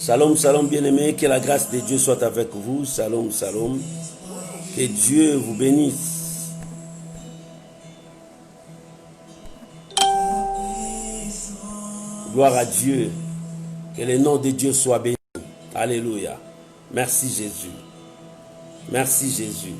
Shalom, shalom, bien-aimés, que la grâce de Dieu soit avec vous. Shalom, shalom. Que Dieu vous bénisse. Gloire à Dieu. Que le nom de Dieu soit béni. Alléluia. Merci Jésus. Merci Jésus.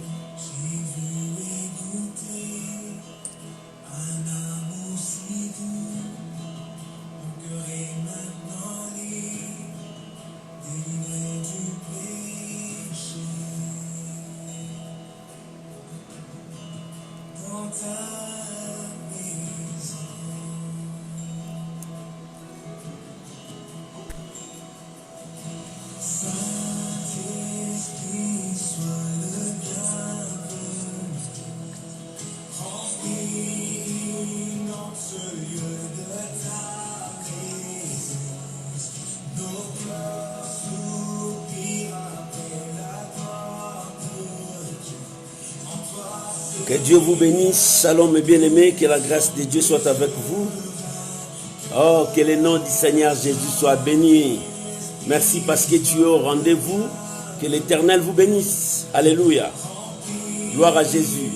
Que Dieu vous bénisse. Shalom mes bien-aimés, que la grâce de Dieu soit avec vous. Oh, que le nom du Seigneur Jésus soit béni. Merci parce que tu es au rendez-vous. Que l'Éternel vous bénisse. Alléluia. Gloire à Jésus.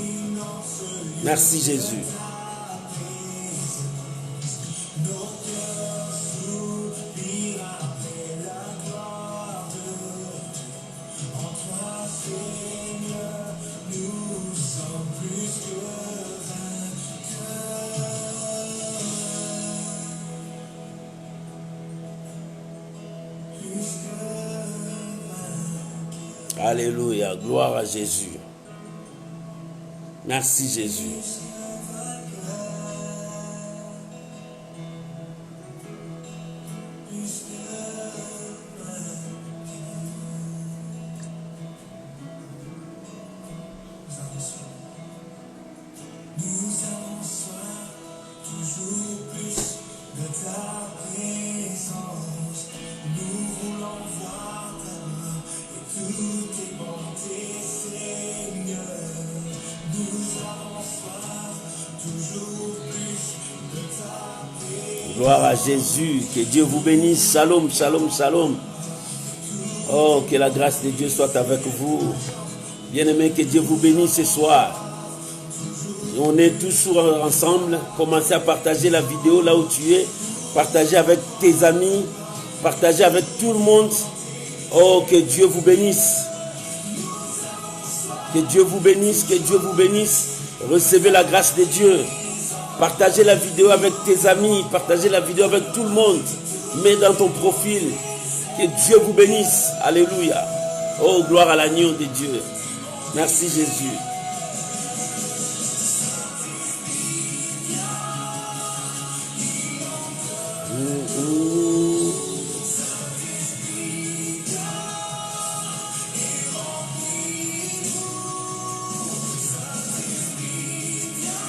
Merci Jésus. Alléluia, gloire à Jésus. Merci Jésus. Gloire à Jésus, que Dieu vous bénisse. Shalom, shalom, shalom. Oh, que la grâce de Dieu soit avec vous. Bien-aimés, que Dieu vous bénisse ce soir. On est tous ensemble. Commencez à partager la vidéo là où tu es. Partagez avec tes amis. Partagez avec tout le monde. Oh, que Dieu vous bénisse. Que Dieu vous bénisse, que Dieu vous bénisse. Recevez la grâce de Dieu. Partagez la vidéo avec tes amis, partagez la vidéo avec tout le monde. Mets dans ton profil. Que Dieu vous bénisse. Alléluia. Oh, gloire à l'agneau de Dieu. Merci Jésus.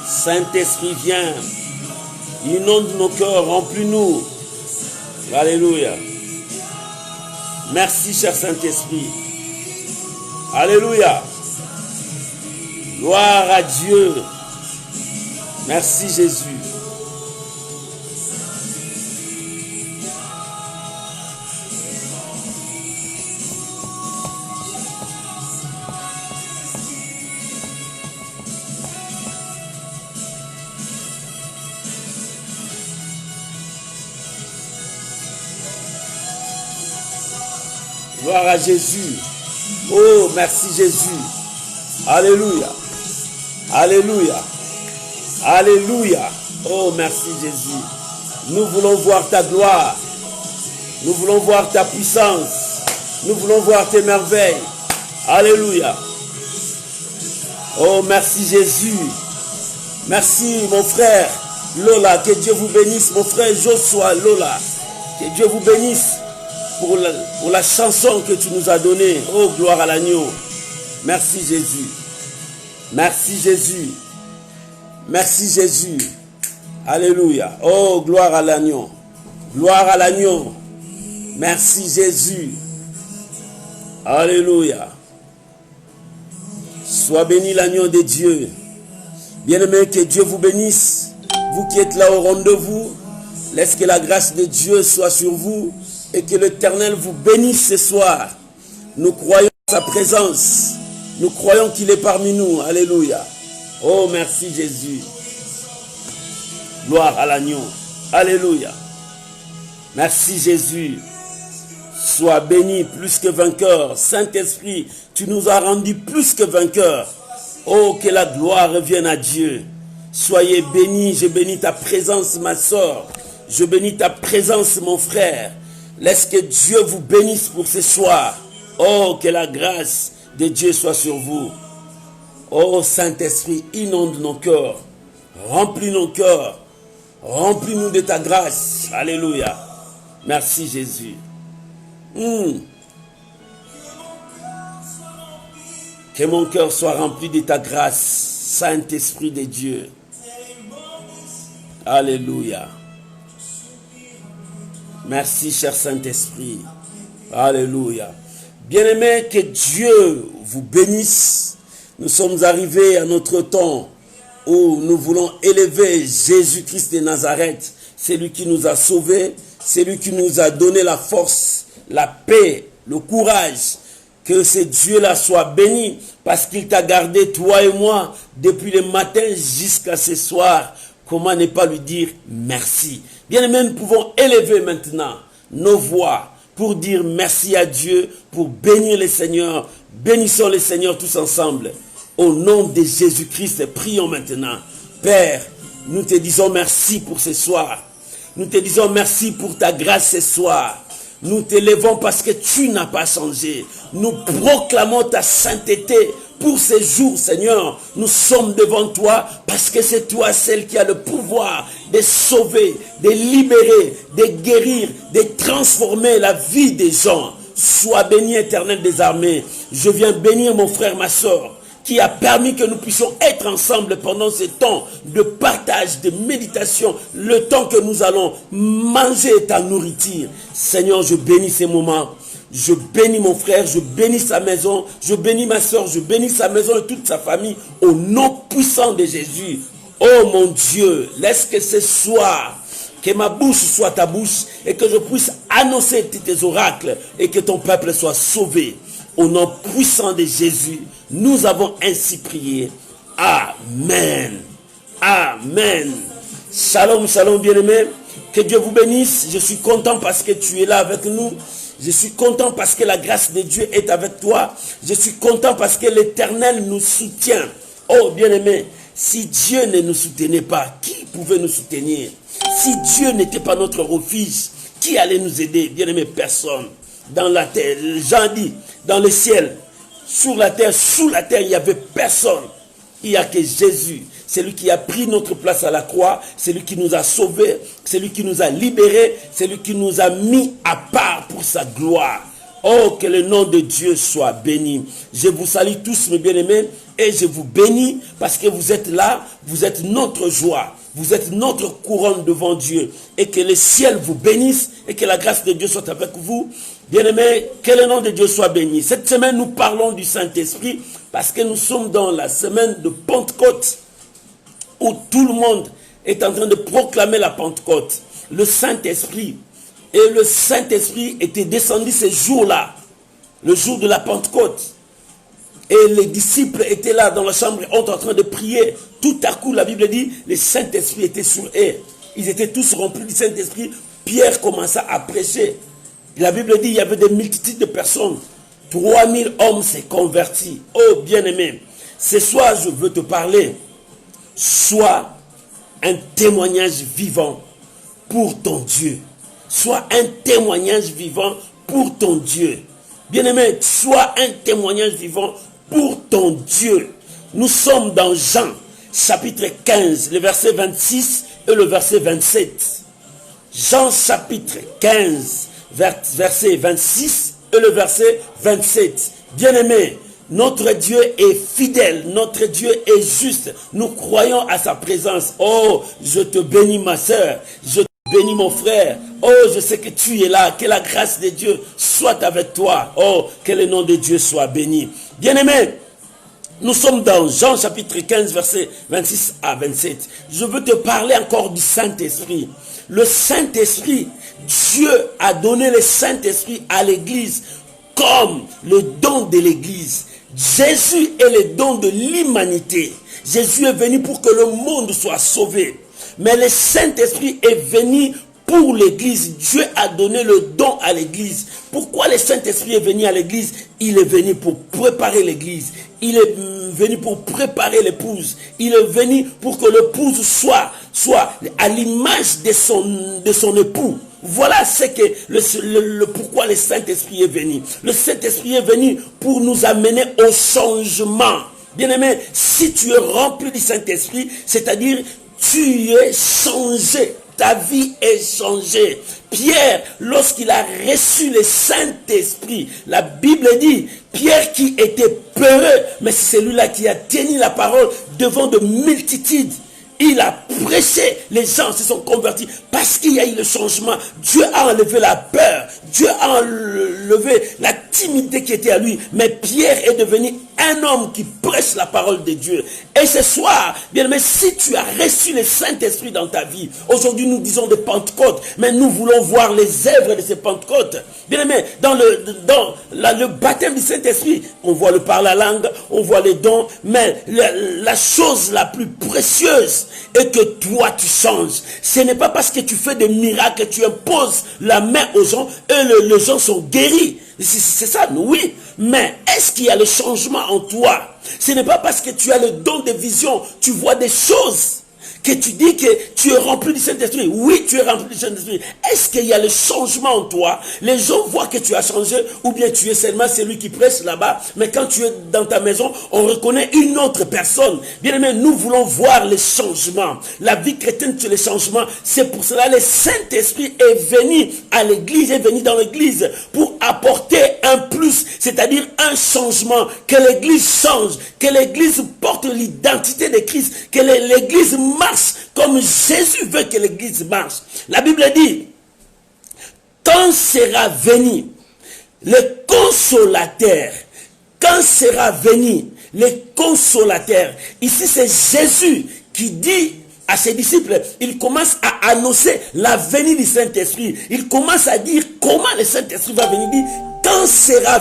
Saint-Esprit, viens, inonde nos cœurs, remplis-nous. Alléluia. Merci, cher Saint-Esprit. Alléluia. Gloire à Dieu. Merci, Jésus. Gloire à Jésus. Oh, merci Jésus. Alléluia. Alléluia. Alléluia. Oh, merci Jésus. Nous voulons voir ta gloire. Nous voulons voir ta puissance. Nous voulons voir tes merveilles. Alléluia. Oh, merci Jésus. Merci mon frère Lola. Que Dieu vous bénisse. Mon frère Joshua Lola. Que Dieu vous bénisse. Pour la chanson que tu nous as donnée. Oh, gloire à l'agneau. Merci Jésus. Merci Jésus. Merci Jésus. Alléluia. Oh, gloire à l'agneau. Gloire à l'agneau. Merci Jésus. Alléluia. Sois béni l'agneau de Dieu. Bien-aimés, que Dieu vous bénisse. Vous qui êtes là au rendez-vous, laisse que la grâce de Dieu soit sur vous. et que l'Éternel vous bénisse ce soir. Nous croyons à sa présence. Nous croyons qu'il est parmi nous. Alléluia. Oh, merci Jésus. Gloire à l'agneau. Alléluia. Merci Jésus. Sois béni plus que vainqueur. Saint-Esprit, tu nous as rendus plus que vainqueurs. Oh, que la gloire revienne à Dieu. Soyez bénis. Je bénis ta présence, ma soeur. Je bénis ta présence, mon frère. Laisse que Dieu vous bénisse pour ce soir. Oh, que la grâce de Dieu soit sur vous. Oh, Saint-Esprit, inonde nos cœurs. Remplis nos cœurs. Remplis-nous de ta grâce. Alléluia. Merci Jésus. Que mon cœur soit rempli de ta grâce, Saint-Esprit de Dieu. Alléluia. Merci, cher Saint-Esprit. Alléluia. Bien-aimés, que Dieu vous bénisse. Nous sommes arrivés à notre temps où nous voulons élever Jésus-Christ de Nazareth, celui qui nous a sauvés, celui qui nous a donné la force, la paix, le courage. Que ce Dieu-là soit béni parce qu'il t'a gardé, toi et moi, depuis le matin jusqu'à ce soir. Comment ne pas lui dire merci? Bien-aimés, nous pouvons élever maintenant nos voix pour dire merci à Dieu, pour bénir le Seigneur. Bénissons le Seigneur tous ensemble. Au nom de Jésus-Christ, prions maintenant. Père, nous te disons merci pour ce soir. Nous te disons merci pour ta grâce ce soir. Nous t'élevons parce que tu n'as pas changé. Nous proclamons ta sainteté pour ces jours, Seigneur. Nous sommes devant toi parce que c'est toi celle qui a le pouvoir de sauver, de libérer, de guérir, de transformer la vie des gens. Sois béni, Éternel des armées. Je viens bénir mon frère, ma soeur, qui a permis que nous puissions être ensemble pendant ce temps de partage, de méditation, le temps que nous allons manger ta nourriture. Seigneur, je bénis ces moments. Je bénis mon frère, je bénis sa maison, je bénis ma soeur, je bénis sa maison et toute sa famille au nom puissant de Jésus. Oh mon Dieu, laisse que ce soir, que ma bouche soit ta bouche et que je puisse annoncer tes oracles et que ton peuple soit sauvé. Au nom puissant de Jésus, nous avons ainsi prié. Amen. Amen. Shalom, shalom, bien-aimés. Que Dieu vous bénisse. Je suis content parce que tu es là avec nous. Je suis content parce que la grâce de Dieu est avec toi. Je suis content parce que l'Éternel nous soutient. Oh, bien-aimés, si Dieu ne nous soutenait pas, qui pouvait nous soutenir? Si Dieu n'était pas notre refuge, qui allait nous aider? Bien-aimés, personne. Dans la terre, Jean dit, dans le ciel, sur la terre, sous la terre, il n'y avait personne. Il n'y a que Jésus, celui qui a pris notre place à la croix, celui qui nous a sauvés, celui qui nous a libérés, celui qui nous a mis à part pour sa gloire. Oh, que le nom de Dieu soit béni. Je vous salue tous, mes bien-aimés, et je vous bénis parce que vous êtes là, vous êtes notre joie, vous êtes notre couronne devant Dieu. Et que le ciel vous bénisse et que la grâce de Dieu soit avec vous. Bien-aimés, que le nom de Dieu soit béni. Cette semaine, nous parlons du Saint-Esprit parce que nous sommes dans la semaine de Pentecôte où tout le monde est en train de proclamer la Pentecôte. Le Saint-Esprit. Et le Saint-Esprit était descendu ce jour-là, le jour de la Pentecôte. Et les disciples étaient là dans la chambre honte en train de prier. Tout à coup, la Bible dit, le Saint-Esprit était sur eux. Ils étaient tous remplis du Saint-Esprit. Pierre commença à prêcher. La Bible dit, il y avait des multitudes de personnes. 3000 hommes s'est convertis. Oh, bien-aimé, ce soir, je veux te parler. Sois un témoignage vivant pour ton Dieu. Sois un témoignage vivant pour ton Dieu. Bien-aimé, sois un témoignage vivant pour ton Dieu. Nous sommes dans Jean, chapitre 15, le verset 26 et le verset 27. Jean, chapitre 15, verset 26 et le verset 27. Bien-aimé, notre Dieu est fidèle, notre Dieu est juste. Nous croyons à sa présence. Oh, je te bénis ma soeur, je te bénis mon frère. Oh, je sais que tu es là, que la grâce de Dieu soit avec toi. Oh, que le nom de Dieu soit béni. Bien-aimé, nous sommes dans Jean chapitre 15, verset 26 à 27. Je veux te parler encore du Saint-Esprit. Le Saint-Esprit, Dieu a donné le Saint-Esprit à l'église comme le don de l'église. Jésus est le don de l'humanité. Jésus est venu pour que le monde soit sauvé. Mais le Saint-Esprit est venu pour l'église. Dieu a donné le don à l'église. Pourquoi le Saint-Esprit est venu à l'église? Il est venu pour préparer l'église. Il est venu pour préparer l'épouse. Il est venu pour que l'épouse soit à l'image de son époux. Voilà ce que pourquoi le Saint-Esprit est venu. Le Saint-Esprit est venu pour nous amener au changement. Bien-aimé, si tu es rempli du Saint-Esprit, c'est-à-dire tu es changé. Ta vie est changée. Pierre, lorsqu'il a reçu le Saint-Esprit, la Bible dit, Pierre qui était peureux, mais c'est celui-là qui a tenu la parole devant de multitudes. Il a prêché, les gens se sont convertis parce qu'il y a eu le changement. Dieu a enlevé la peur, Dieu a enlevé la timidité qui était à lui. Mais Pierre est devenu un homme qui prêche la parole de Dieu. Et ce soir, bien aimé, si tu as reçu le Saint-Esprit dans ta vie, aujourd'hui nous disons de Pentecôte, mais nous voulons voir les œuvres de ces Pentecôtes. Bien aimé, dans le baptême du Saint-Esprit, on voit le parler la langue, on voit les dons, mais la chose la plus précieuse est que toi tu changes. Ce n'est pas parce que tu fais des miracles, tu imposes la main aux gens et les gens sont guéris. C'est ça, oui. Mais est-ce qu'il y a le changement en toi? Ce n'est pas parce que tu as le don de vision, tu vois des choses, que tu dis que tu es rempli du Saint-Esprit. Oui, tu es rempli du Saint-Esprit. Est-ce qu'il y a le changement en toi? Les gens voient que tu as changé, ou bien tu es seulement celui qui prêche là-bas, mais quand tu es dans ta maison, on reconnaît une autre personne. Bien aimé, nous voulons voir les changements. La vie chrétienne, c'est le changement. C'est pour cela que le Saint-Esprit est venu à l'église, est venu dans l'église pour apporter un plus, c'est-à-dire un changement, que l'église change, que l'église porte l'identité de Christ, que l'église marche comme Jésus veut que l'église marche. La Bible dit, quand sera venu le consolateur, quand sera venu le consolateur, ici c'est Jésus qui dit à ses disciples, il commence à annoncer la venue du Saint-Esprit. Il commence à dire comment le Saint-Esprit va venir. Il dit, quand sera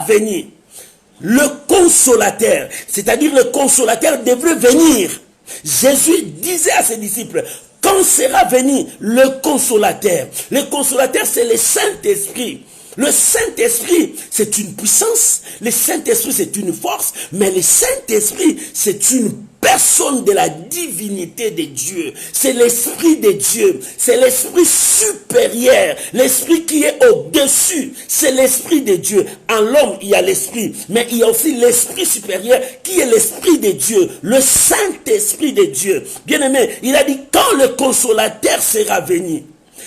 venu le consolateur, c'est-à-dire le consolateur devrait venir. Jésus disait à ses disciples, quand sera venu le consolateur? Le consolateur, c'est le Saint-Esprit. Le Saint-Esprit, c'est une puissance. Le Saint-Esprit, c'est une force. Mais le Saint-Esprit, c'est une personne de la divinité de Dieu. C'est l'Esprit de Dieu. C'est l'Esprit supérieur. L'Esprit qui est au-dessus. C'est l'Esprit de Dieu. En l'homme, il y a l'Esprit. Mais il y a aussi l'Esprit supérieur qui est l'Esprit de Dieu. Le Saint-Esprit de Dieu. Bien-aimé, il a dit quand le consolateur sera venu.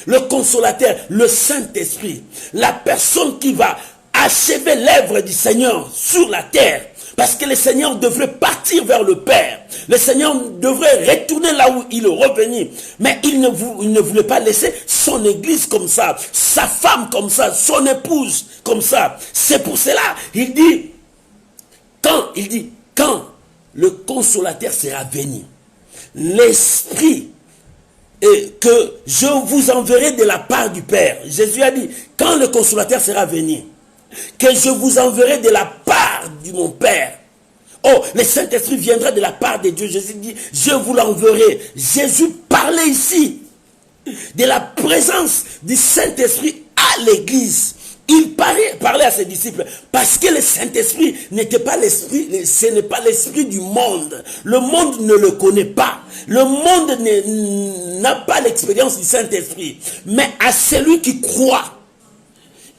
Le consolateur, le Saint-Esprit, la personne qui va achever l'œuvre du Seigneur sur la terre. Parce que le Seigneur devrait partir vers le Père. Le Seigneur devrait retourner là où il est revenu. Mais il ne voulait pas laisser son église comme ça, sa femme comme ça, son épouse comme ça. C'est pour cela, il dit, quand le consolateur sera venu, l'Esprit et que je vous enverrai de la part du Père. Jésus a dit, quand le consolateur sera venu, que je vous enverrai de la part de mon Père. Oh, le Saint-Esprit viendra de la part de Dieu. Jésus dit, je vous l'enverrai. Jésus parlait ici de la présence du Saint-Esprit à l'église. Il parlait à ses disciples parce que le Saint-Esprit n'était pas l'esprit, ce n'est pas l'esprit du monde. Le monde ne le connaît pas. Le monde n'a pas l'expérience du Saint-Esprit. Mais à celui qui croit,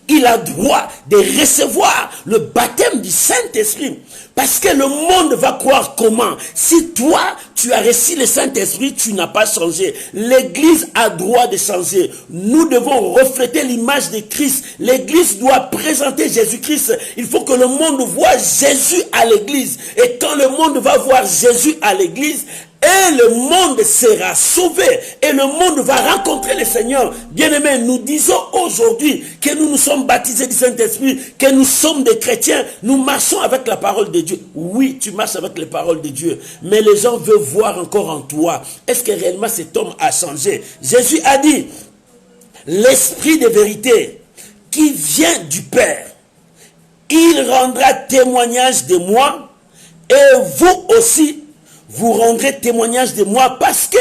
il a droit de recevoir le baptême du Saint-Esprit. Parce que le monde va croire comment? Si toi, tu as reçu le Saint-Esprit, tu n'as pas changé. L'Église a droit de changer. Nous devons refléter l'image de Christ. L'Église doit présenter Jésus-Christ. Il faut que le monde voit Jésus à l'Église. Et quand le monde va voir Jésus à l'Église, et le monde sera sauvé. Et le monde va rencontrer le Seigneur. Bien-aimés, nous disons aujourd'hui que nous nous sommes baptisés du Saint-Esprit, que nous sommes des chrétiens. Nous marchons avec la parole de Dieu. Oui, tu marches avec les paroles de Dieu. Mais les gens veulent voir encore en toi. Est-ce que réellement cet homme a changé? Jésus a dit, l'esprit de vérité qui vient du Père. Il rendra témoignage de moi et vous aussi, vous rendrez témoignage de moi parce que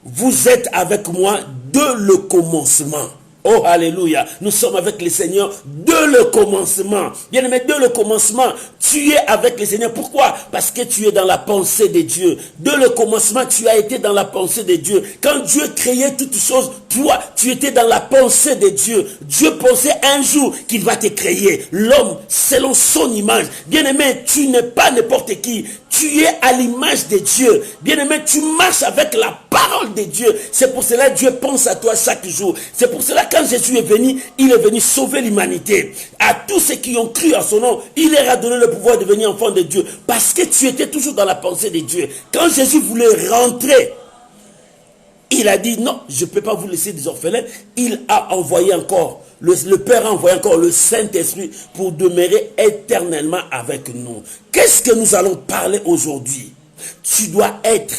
vous êtes avec moi de le commencement. Oh, alléluia. Nous sommes avec le Seigneur de le commencement. Bien-aimé, de le commencement, tu es avec le Seigneur. Pourquoi? Parce que tu es dans la pensée de Dieu. De le commencement, tu as été dans la pensée de Dieu. Quand Dieu créait toutes choses, toi, tu étais dans la pensée de Dieu. Dieu pensait un jour qu'il va te créer. L'homme, selon son image. Bien-aimé, tu n'es pas n'importe qui. Tu es à l'image de Dieu. Bien-aimé, tu marches avec la parole de Dieu. C'est pour cela que Dieu pense à toi chaque jour. C'est pour cela que quand Jésus est venu, il est venu sauver l'humanité. À tous ceux qui ont cru en son nom, il leur a donné le pouvoir de devenir enfants de Dieu. Parce que tu étais toujours dans la pensée de Dieu. Quand Jésus voulait rentrer, il a dit non, je ne peux pas vous laisser des orphelins. Il a envoyé encore, le Père a envoyé encore le Saint-Esprit pour demeurer éternellement avec nous. Qu'est-ce que nous allons parler aujourd'hui? Tu dois être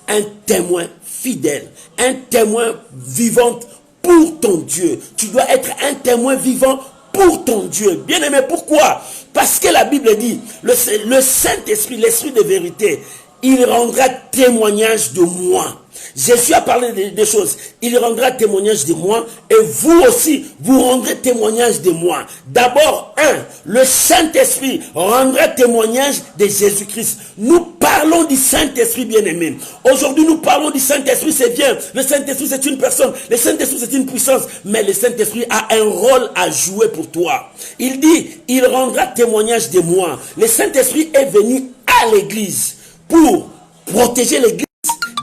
un témoin fidèle, un témoin vivant pour ton Dieu. Tu dois être un témoin vivant pour ton Dieu. Bien-aimé, pourquoi? Parce que la Bible dit, le Saint-Esprit, l'Esprit de vérité, il rendra témoignage de moi. Jésus a parlé des choses. Il rendra témoignage de moi et vous aussi, vous rendrez témoignage de moi. D'abord, le Saint-Esprit rendra témoignage de Jésus-Christ. Nous parlons du Saint-Esprit, bien-aimé. Aujourd'hui, nous parlons du Saint-Esprit, c'est bien. Le Saint-Esprit, c'est une personne. Le Saint-Esprit, c'est une puissance. Mais le Saint-Esprit a un rôle à jouer pour toi. Il dit, il rendra témoignage de moi. Le Saint-Esprit est venu à l'église pour protéger l'église,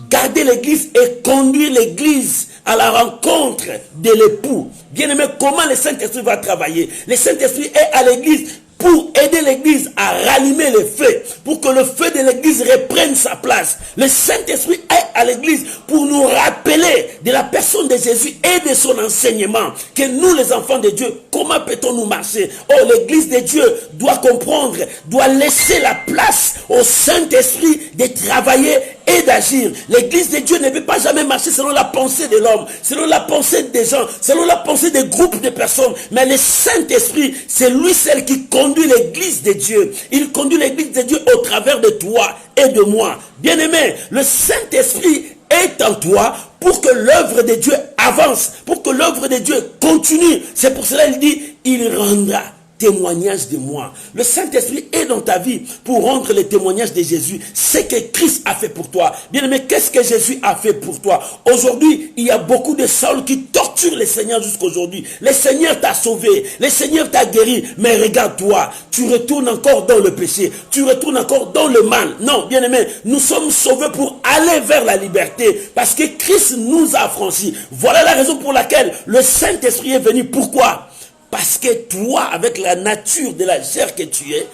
garder l'église et conduire l'église à la rencontre de l'époux. Bien-aimé, comment le Saint-Esprit va travailler? Le Saint-Esprit est à l'église pour aider l'église à rallumer le feu, pour que le feu de l'église reprenne sa place. Le Saint-Esprit est à l'église pour nous rappeler de la personne de Jésus et de son enseignement. Que nous, les enfants de Dieu, comment peut-on nous marcher? Oh, l'église de Dieu doit comprendre, doit laisser la place au Saint-Esprit de travailler et d'agir. L'église de Dieu ne peut pas jamais marcher selon la pensée de l'homme, selon la pensée des gens, selon la pensée des groupes de personnes. Mais le Saint-Esprit, c'est lui seul qui conduit l'église de Dieu. Il conduit l'église de Dieu au travers de toi et de moi. Bien-aimé, le Saint-Esprit est en toi pour que l'œuvre de Dieu avance, pour que l'œuvre de Dieu continue. C'est pour cela qu'il dit, il rendra témoignage de moi. Le Saint-Esprit est dans ta vie pour rendre le témoignage de Jésus. C'est que Christ a fait pour toi. Bien aimé, qu'est-ce que Jésus a fait pour toi? Aujourd'hui, il y a beaucoup de Saul qui torturent le Seigneur jusqu'aujourd'hui. Le Seigneur t'a sauvé, le Seigneur t'a guéri, mais regarde-toi, tu retournes encore dans le péché, tu retournes encore dans le mal. Non, bien aimé, nous sommes sauvés pour aller vers la liberté, parce que Christ nous a affranchis. Voilà la raison pour laquelle le Saint-Esprit est venu. Pourquoi? Parce que toi, avec la nature de la chair que tu es,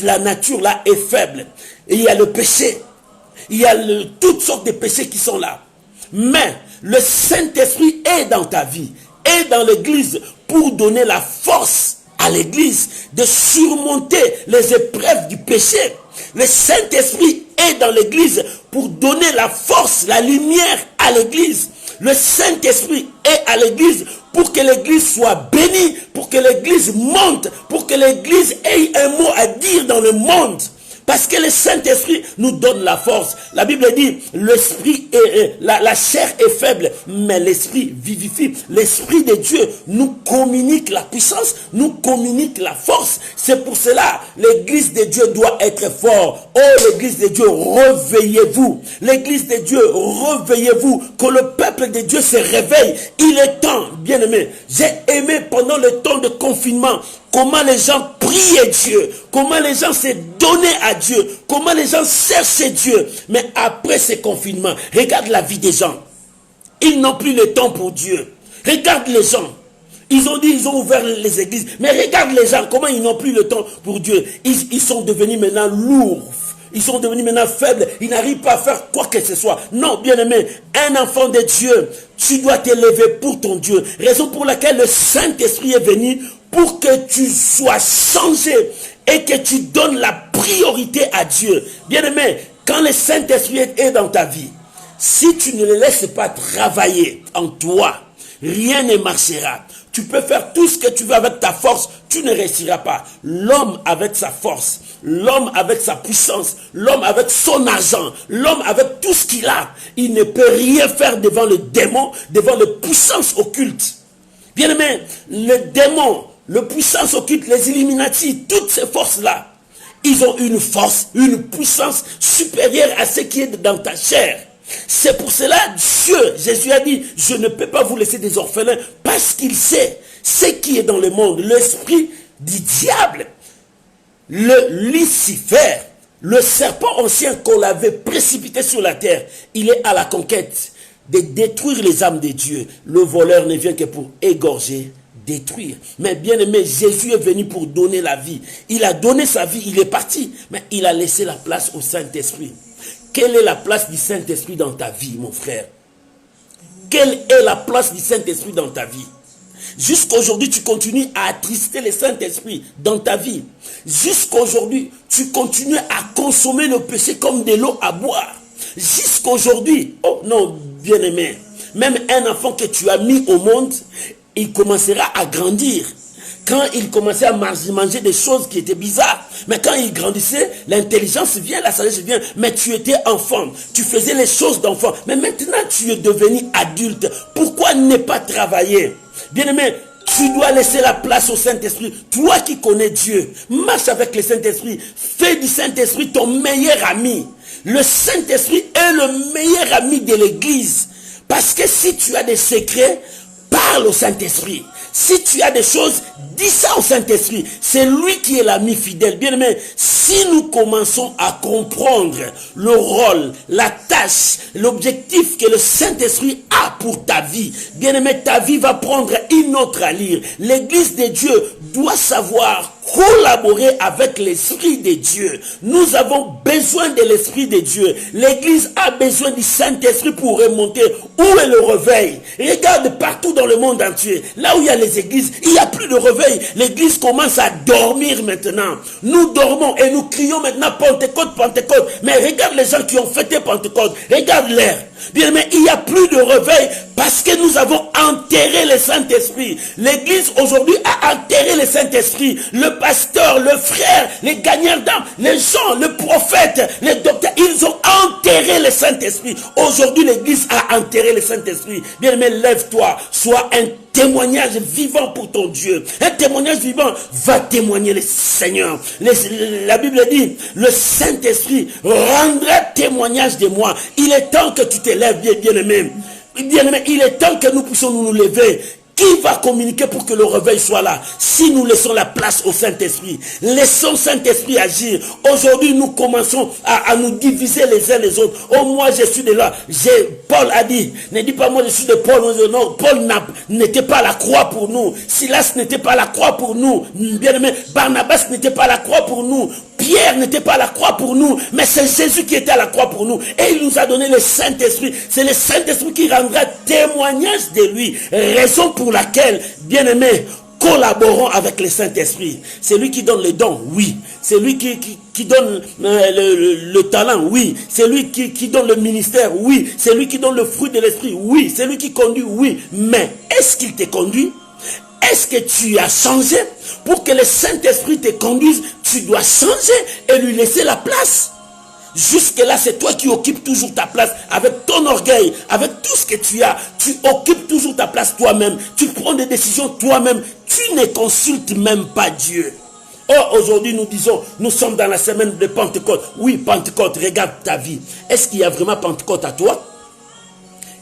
la nature là est faible. Et il y a le péché. Il y a toutes sortes de péchés qui sont là. Mais le Saint-Esprit est dans ta vie, est dans l'église pour donner la force à l'église de surmonter les épreuves du péché. Le Saint-Esprit est dans l'église pour donner la force, la lumière à l'église. Le Saint-Esprit est à l'église pour que l'église soit bénie, pour que l'église monte, pour que l'église ait un mot à dire dans le monde. Parce que le Saint-Esprit nous donne la force. La Bible dit, l'esprit la chair est faible, mais l'esprit vivifie. L'esprit de Dieu nous communique la puissance, nous communique la force. C'est pour cela, l'église de Dieu doit être forte. Oh, l'église de Dieu, réveillez-vous. L'église de Dieu, réveillez-vous. Que le peuple de Dieu se réveille. Il est temps, bien aimé. J'ai aimé pendant le temps de confinement, comment les gens priaient Dieu, comment les gens se donnaient à Dieu, comment les gens cherchaient Dieu. Mais après ce confinement, regarde la vie des gens. Ils n'ont plus le temps pour Dieu. Regarde les gens. Ils ont dit, ils ont ouvert les églises. Mais regarde les gens, comment ils n'ont plus le temps pour Dieu. Ils sont devenus maintenant lourds. Ils sont devenus maintenant faibles. Ils n'arrivent pas à faire quoi que ce soit. Non, bien-aimé, un enfant de Dieu, tu dois t'élever pour ton Dieu. Raison pour laquelle le Saint-Esprit est venu pour que tu sois changé et que tu donnes la priorité à Dieu. Bien-aimé, quand le Saint-Esprit est dans ta vie, si tu ne le laisses pas travailler en toi, rien ne marchera. Tu peux faire tout ce que tu veux avec ta force, tu ne réussiras pas. L'homme avec sa force, l'homme avec sa puissance, l'homme avec son argent, l'homme avec tout ce qu'il a, il ne peut rien faire devant le démon, devant les puissances occultes. Bien aimé, le démon, le puissance occulte, les Illuminati, toutes ces forces-là, ils ont une force, une puissance supérieure à ce qui est dans ta chair. C'est pour cela, Jésus a dit, je ne peux pas vous laisser des orphelins, parce qu'il sait ce qui est dans le monde, l'esprit du diable, le Lucifer, le serpent ancien qu'on avait précipité sur la terre, il est à la conquête de détruire les âmes de Dieu. Le voleur ne vient que pour égorger, détruire. Mais bien aimé, Jésus est venu pour donner la vie. Il a donné sa vie, il est parti, mais il a laissé la place au Saint-Esprit. Quelle est la place du Saint-Esprit dans ta vie, mon frère? Quelle est la place du Saint-Esprit dans ta vie? Jusqu'aujourd'hui, tu continues à attrister le Saint-Esprit dans ta vie. Jusqu'aujourd'hui, tu continues à consommer le péché comme de l'eau à boire. Jusqu'aujourd'hui, oh non, bien-aimé, même un enfant que tu as mis au monde, il commencera à grandir. Quand il commençait à manger des choses qui étaient bizarres, mais quand il grandissait, l'intelligence vient, la sagesse vient, mais tu étais enfant, tu faisais les choses d'enfant, mais maintenant tu es devenu adulte. Pourquoi ne pas travailler? Bien-aimé, tu dois laisser la place au Saint-Esprit. Toi qui connais Dieu, marche avec le Saint-Esprit, fais du Saint-Esprit ton meilleur ami. Le Saint-Esprit est le meilleur ami de l'Église, parce que si tu as des secrets, parle au Saint-Esprit. Si tu as des choses, dis ça au Saint-Esprit. C'est lui qui est l'ami fidèle. Bien aimé, si nous commençons à comprendre le rôle, la tâche, l'objectif que le Saint-Esprit a pour ta vie, bien aimé, ta vie va prendre une autre allure. L'Église de Dieu doit savoir collaborer avec l'Esprit de Dieu. Nous avons besoin de l'Esprit de Dieu. L'Église a besoin du Saint-Esprit pour remonter. Où est le réveil? Regarde partout dans le monde entier. Là où il y a les églises, il n'y a plus de réveil. L'Église commence à dormir maintenant. Nous dormons et nous crions maintenant Pentecôte, Pentecôte. Mais regarde les gens qui ont fêté Pentecôte. Regarde l'air. Bien, mais il n'y a plus de réveil parce que nous avons enterré le Saint-Esprit. L'Église aujourd'hui a enterré le Saint-Esprit. Le pasteur, le frère, les gagnants d'âme, les gens, le prophète, les docteurs, ils ont enterré le Saint-Esprit. Aujourd'hui, l'Église a enterré le Saint-Esprit. Bien, mais lève-toi, sois un témoignage vivant pour ton Dieu. Un témoignage vivant va témoigner le Seigneur. La Bible dit, le Saint-Esprit rendra témoignage de moi. Il est temps que tu te lèves, bien-aimé. Bien-aimé, il est temps que nous puissions nous lever. Qui va communiquer pour que le réveil soit là? Si nous laissons la place au Saint-Esprit. Laissons Saint-Esprit agir. Aujourd'hui, nous commençons à nous diviser les uns les autres. Oh, moi, je suis de là. Paul a dit, ne dis pas moi, je suis de Paul. Non, Paul n'était pas à la croix pour nous. Silas n'était pas à la croix pour nous. Bien-aimé, Barnabas n'était pas à la croix pour nous. Pierre n'était pas à la croix pour nous, mais c'est Jésus qui était à la croix pour nous. Et il nous a donné le Saint-Esprit. C'est le Saint-Esprit qui rendra témoignage de lui. Raison pour laquelle, bien-aimés, collaborons avec le Saint-Esprit. C'est lui qui donne les dons, oui. C'est lui qui donne le talent, oui. C'est lui qui donne le ministère, oui. C'est lui qui donne le fruit de l'Esprit, oui. C'est lui qui conduit, oui. Mais est-ce qu'il te conduit? Est-ce que tu as changé? Pour que le Saint-Esprit te conduise, tu dois changer et lui laisser la place. Jusque-là, c'est toi qui occupes toujours ta place avec ton orgueil, avec tout ce que tu as. Tu occupes toujours ta place toi-même. Tu prends des décisions toi-même. Tu ne consultes même pas Dieu. Or, aujourd'hui, nous disons, nous sommes dans la semaine de Pentecôte. Oui, Pentecôte, regarde ta vie. Est-ce qu'il y a vraiment Pentecôte à toi?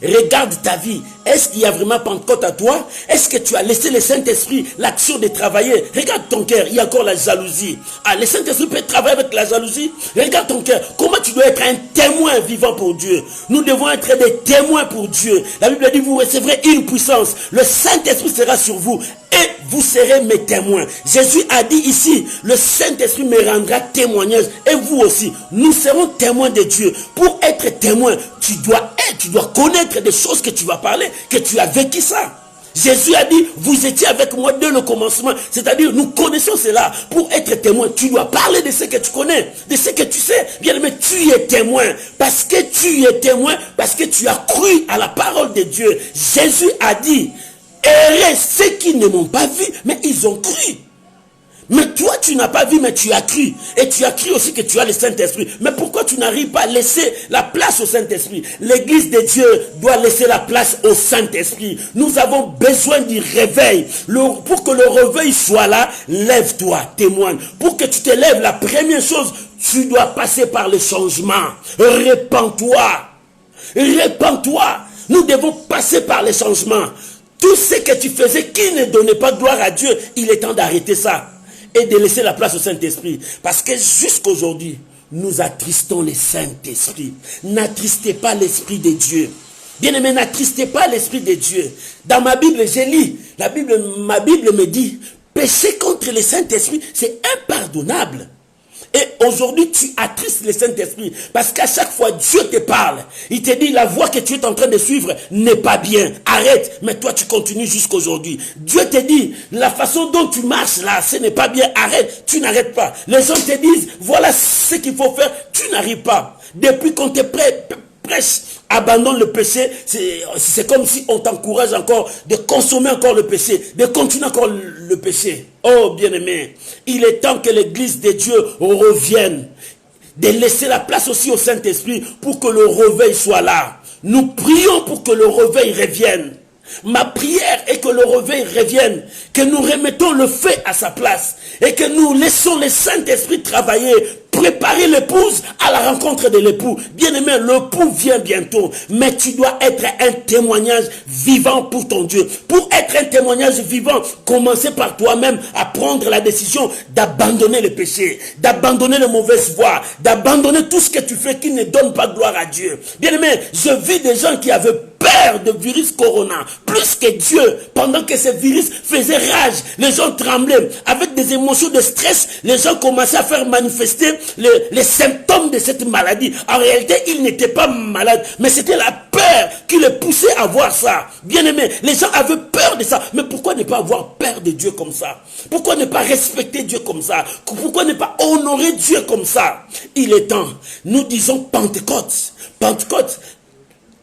Regarde ta vie. Est-ce qu'il y a vraiment Pentecôte à toi? Est-ce que tu as laissé le Saint-Esprit l'action de travailler? Regarde ton cœur. Il y a encore la jalousie. Ah, le Saint-Esprit peut travailler avec la jalousie? Regarde ton cœur. Comment tu dois être un témoin vivant pour Dieu? Nous devons être des témoins pour Dieu. La Bible dit, vous recevrez une puissance. Le Saint-Esprit sera sur vous. Et vous serez mes témoins. Jésus a dit ici, le Saint-Esprit me rendra témoignage. Et vous aussi, nous serons témoins de Dieu. Pour être témoin, tu dois connaître des choses que tu vas parler, que tu as vécu ça. Jésus a dit, vous étiez avec moi dès le commencement. C'est-à-dire, nous connaissons cela. Pour être témoin, tu dois parler de ce que tu connais, de ce que tu sais. Bien aimé, tu es témoin. Parce que tu es témoin, parce que tu as cru à la parole de Dieu. Jésus a dit, Heureux ceux qui ne m'ont pas vu, mais ils ont cru. Mais toi, tu n'as pas vu, mais tu as cru. Et tu as cru aussi que tu as le Saint-Esprit. Mais pourquoi tu n'arrives pas à laisser la place au Saint-Esprit? L'église de Dieu doit laisser la place au Saint-Esprit. Nous avons besoin du réveil. Pour que le réveil soit là, lève-toi, témoigne. Pour que tu te lèves, la première chose, tu dois passer par le changement. Répands-toi. Répands-toi. Nous devons passer par les changements. Tout ce que tu faisais qui ne donnait pas gloire à Dieu, il est temps d'arrêter ça. Et de laisser la place au Saint-Esprit. Parce que jusqu'aujourd'hui, nous attristons le Saint-Esprit. N'attristez pas l'Esprit de Dieu. Bien-aimé, n'attristez pas l'Esprit de Dieu. Dans ma Bible, j'ai lu, ma Bible me dit, pécher contre le Saint-Esprit, c'est impardonnable. Et aujourd'hui, tu attristes le Saint-Esprit. Parce qu'à chaque fois, Dieu te parle. Il te dit, la voie que tu es en train de suivre n'est pas bien. Arrête. Mais toi, tu continues jusqu'aujourd'hui. Dieu te dit, la façon dont tu marches là, ce n'est pas bien. Arrête. Tu n'arrêtes pas. Les gens te disent, voilà ce qu'il faut faire. Tu n'arrives pas. Depuis qu'on te prêche, abandonne le péché. C'est comme si on t'encourage encore de consommer encore le péché, de continuer encore le péché. Oh bien-aimé, il est temps que l'église de Dieu revienne, de laisser la place aussi au Saint-Esprit pour que le réveil soit là. Nous prions pour que le réveil revienne. Ma prière est que le réveil revienne, que nous remettons le feu à sa place et que nous laissons le Saint-Esprit travailler, préparer l'épouse à la rencontre de l'époux. Bien-aimé, l'époux vient bientôt, mais tu dois être un témoignage vivant pour ton Dieu. Pour être un témoignage vivant, commencez par toi-même à prendre la décision d'abandonner le péché, d'abandonner les mauvaises voies, d'abandonner tout ce que tu fais qui ne donne pas gloire à Dieu. Bien-aimé, je vis des gens qui avaient peur de virus corona, plus que Dieu, pendant que ce virus faisait rage, les gens tremblaient, avec des émotions de stress, les gens commençaient à faire manifester les symptômes de cette maladie. En réalité, ils n'étaient pas malades, mais c'était la peur qui les poussait à voir ça. Bien aimé, les gens avaient peur de ça, mais pourquoi ne pas avoir peur de Dieu comme ça? Pourquoi ne pas respecter Dieu comme ça? Pourquoi ne pas honorer Dieu comme ça? Il est temps, nous disons Pentecôte. Pentecôte,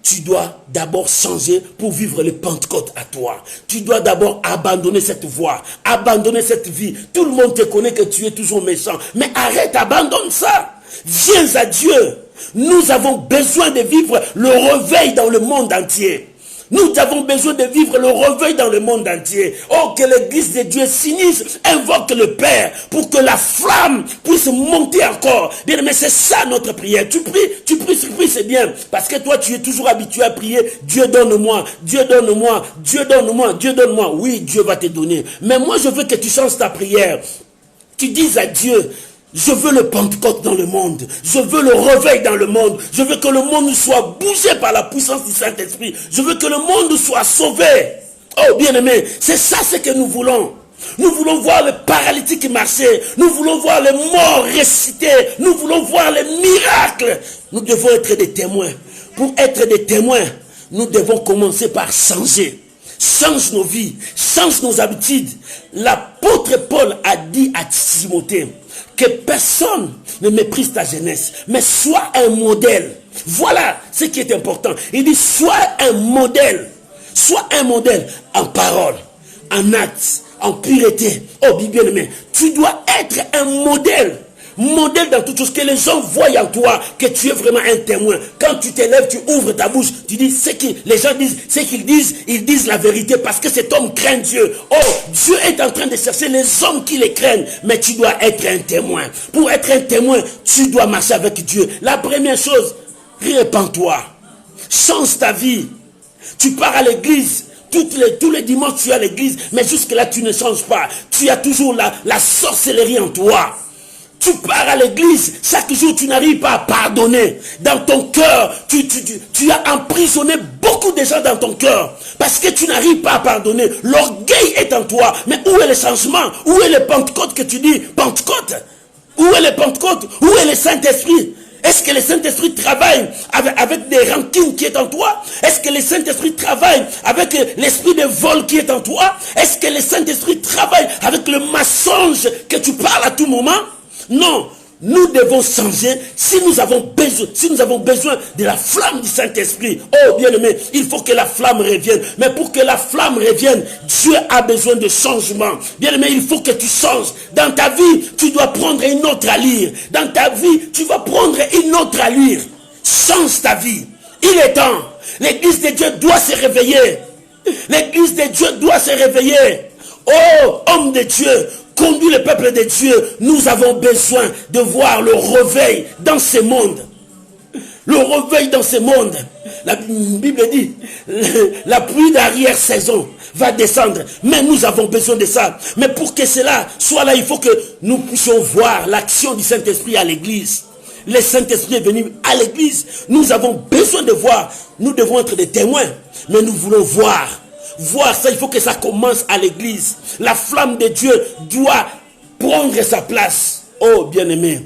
tu dois d'abord changer pour vivre le Pentecôte à toi. Tu dois d'abord abandonner cette voie, abandonner cette vie. Tout le monde te connaît que tu es toujours méchant. Mais arrête, abandonne ça. Viens à Dieu. Nous avons besoin de vivre le réveil dans le monde entier. Nous avons besoin de vivre le réveil dans le monde entier. Oh, que l'église de Dieu s'unisse, invoque le Père pour que la flamme puisse monter encore. Bien, mais c'est ça notre prière. Tu pries, c'est bien. Parce que toi, tu es toujours habitué à prier. Dieu donne-moi, Dieu donne-moi, Dieu donne-moi, Dieu donne-moi. Oui, Dieu va te donner. Mais moi, je veux que tu changes ta prière. Tu dises à Dieu, je veux le Pentecôte dans le monde. Je veux le réveil dans le monde. Je veux que le monde soit bougé par la puissance du Saint-Esprit. Je veux que le monde soit sauvé. Oh bien-aimé, c'est ça ce que nous voulons. Nous voulons voir les paralytiques marcher. Nous voulons voir les morts ressusciter. Nous voulons voir les miracles. Nous devons être des témoins. Pour être des témoins, nous devons commencer par changer. Change nos vies, change nos habitudes. L'apôtre Paul a dit à Timothée que personne ne méprise ta jeunesse, mais sois un modèle. Voilà ce qui est important. Il dit, sois un modèle. Sois un modèle en parole, en acte, en pureté. Oh, bien-aimé, tu dois être un modèle. Modèle dans toutes choses, que les gens voient en toi que tu es vraiment un témoin. Quand tu t'élèves, tu ouvres ta bouche, tu dis ce que les gens disent, ce qu'ils disent, ils disent la vérité parce que cet homme craint Dieu. Oh, Dieu est en train de chercher les hommes qui les craignent, mais tu dois être un témoin. Pour être un témoin, tu dois marcher avec Dieu. La première chose, répands-toi. Change ta vie. Tu pars à l'église. Tous les dimanches, tu es à l'église, mais jusque-là, tu ne changes pas. Tu as toujours la sorcellerie en toi. Tu pars à l'église, chaque jour tu n'arrives pas à pardonner. Dans ton cœur, tu as emprisonné beaucoup de gens dans ton cœur. Parce que tu n'arrives pas à pardonner. L'orgueil est en toi. Mais où est le changement? Où est le Pentecôte que tu dis? Pentecôte? Où est le Pentecôte? Où est le Saint-Esprit? Est-ce que le Saint-Esprit travaille avec des rancines qui est en toi? Est-ce que le Saint-Esprit travaille avec l'esprit de vol qui est en toi? Est-ce que le Saint-Esprit travaille avec le mensonge que tu parles à tout moment? Non, nous devons changer si nous avons besoin de la flamme du Saint-Esprit. Oh bien-aimé, il faut que la flamme revienne. Mais pour que la flamme revienne, Dieu a besoin de changement. Bien-aimé, il faut que tu changes. Dans ta vie, tu dois prendre une autre allure. Dans ta vie, tu vas prendre une autre allure. Change ta vie. Il est temps. L'église de Dieu doit se réveiller. L'église de Dieu doit se réveiller. Oh, homme de Dieu, conduis le peuple de Dieu. Nous avons besoin de voir le réveil dans ce monde. Le réveil dans ce monde. La Bible dit, la pluie d'arrière-saison va descendre. Mais nous avons besoin de ça. Mais pour que cela soit là, il faut que nous puissions voir l'action du Saint-Esprit à l'église. Le Saint-Esprit est venu à l'église. Nous avons besoin de voir. Nous devons être des témoins. Mais nous voulons voir. Voir ça, il faut que ça commence à l'église. La flamme de Dieu doit prendre sa place. Oh, bien-aimé.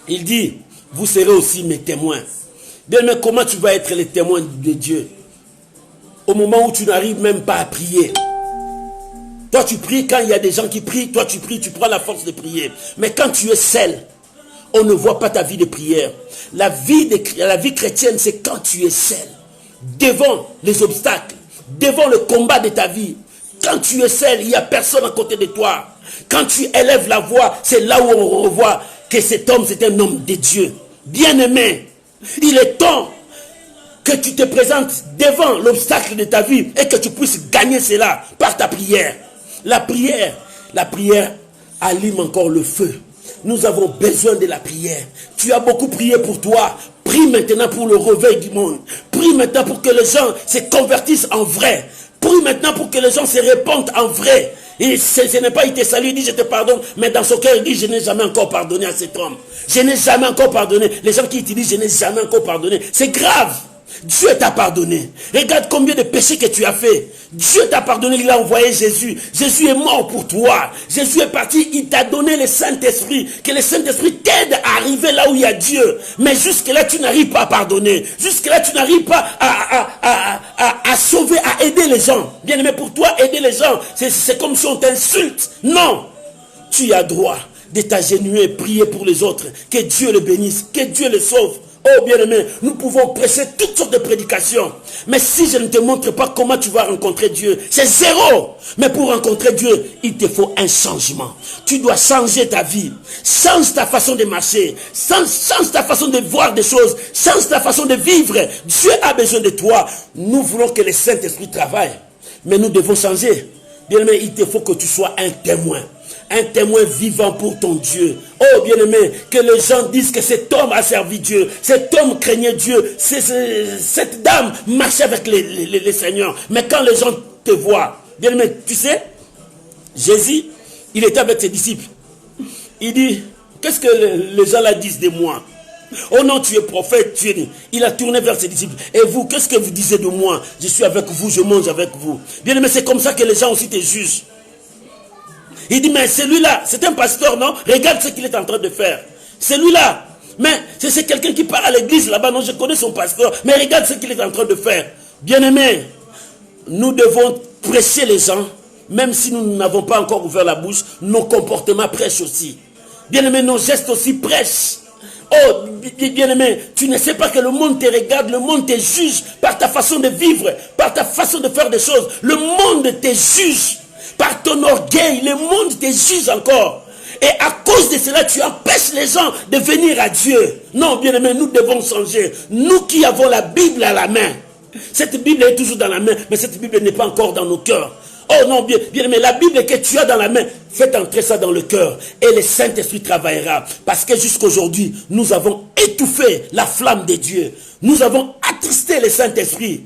Il dit, vous serez aussi mes témoins. Bien-aimé, comment tu vas être les témoins de Dieu? Au moment où tu n'arrives même pas à prier. Toi, tu pries quand il y a des gens qui prient. Toi, tu pries, tu prends la force de prier. Mais quand tu es seul, on ne voit pas ta vie de prière. La vie chrétienne, c'est quand tu es seul. Devant les obstacles. Devant le combat de ta vie. Quand tu es seul, il n'y a personne à côté de toi. Quand tu élèves la voix, c'est là où on revoit que cet homme, c'est un homme de Dieu. Bien-aimé, il est temps que tu te présentes devant l'obstacle de ta vie et que tu puisses gagner cela par ta prière. La prière allume encore le feu. Nous avons besoin de la prière. Tu as beaucoup prié pour toi. Prie maintenant pour le réveil du monde. Prie maintenant pour que les gens se convertissent en vrai. Prie maintenant pour que les gens se répandent en vrai. Et ce n'est pas il te salue, il dit je te pardonne. Mais dans son cœur il dit je n'ai jamais encore pardonné à cet homme. Je n'ai jamais encore pardonné. Les gens qui utilisent je n'ai jamais encore pardonné. C'est grave. Dieu t'a pardonné. Regarde combien de péchés que tu as fait. Dieu t'a pardonné, il a envoyé Jésus. Jésus est mort pour toi. Jésus est parti, il t'a donné le Saint-Esprit. Que le Saint-Esprit t'aide à arriver là où il y a Dieu. Mais jusque-là, tu n'arrives pas à pardonner. Jusque-là, tu n'arrives pas à sauver, à aider les gens. Bien aimé, pour toi, aider les gens, c'est comme si on t'insulte. Non. Tu as droit de t'agenouiller, prier pour les autres. Que Dieu le bénisse, que Dieu le sauve. Oh bien-aimé, nous pouvons prêcher toutes sortes de prédications. Mais si je ne te montre pas comment tu vas rencontrer Dieu, c'est zéro. Mais pour rencontrer Dieu, il te faut un changement. Tu dois changer ta vie. Change ta façon de marcher. Change ta façon de voir des choses. Change ta façon de vivre. Dieu a besoin de toi. Nous voulons que le Saint-Esprit travaille. Mais nous devons changer. Bien-aimé, il te faut que tu sois un témoin. Un témoin vivant pour ton Dieu. Oh bien-aimé, que les gens disent que cet homme a servi Dieu. Cet homme craignait Dieu. Cette dame marchait avec les seigneurs. Mais quand les gens te voient, bien-aimé, tu sais, Jésus, il était avec ses disciples. Il dit, qu'est-ce que les gens là disent de moi? Oh non, tu es prophète, tu es... Il a tourné vers ses disciples. Et vous, qu'est-ce que vous disiez de moi? Je suis avec vous, je mange avec vous. Bien-aimé, c'est comme ça que les gens aussi te jugent. Il dit, mais celui-là, c'est un pasteur, non? Regarde ce qu'il est en train de faire. Celui-là, mais c'est quelqu'un qui part à l'église là-bas, non? Je connais son pasteur, mais regarde ce qu'il est en train de faire. Bien-aimé, nous devons prêcher les gens, même si nous n'avons pas encore ouvert la bouche, nos comportements prêchent aussi. Bien-aimé, nos gestes aussi prêchent. Oh, bien-aimé, tu ne sais pas que le monde te regarde, le monde te juge par ta façon de vivre, par ta façon de faire des choses. Le monde te juge. Par ton orgueil, le monde te juge encore. Et à cause de cela, tu empêches les gens de venir à Dieu. Non, bien-aimé, nous devons changer. Nous qui avons la Bible à la main. Cette Bible est toujours dans la main, mais cette Bible n'est pas encore dans nos cœurs. Oh non, bien-aimé, la Bible que tu as dans la main, fais entrer ça dans le cœur. Et le Saint-Esprit travaillera. Parce que jusqu'aujourd'hui, nous avons étouffé la flamme de Dieu. Nous avons attristé le Saint-Esprit.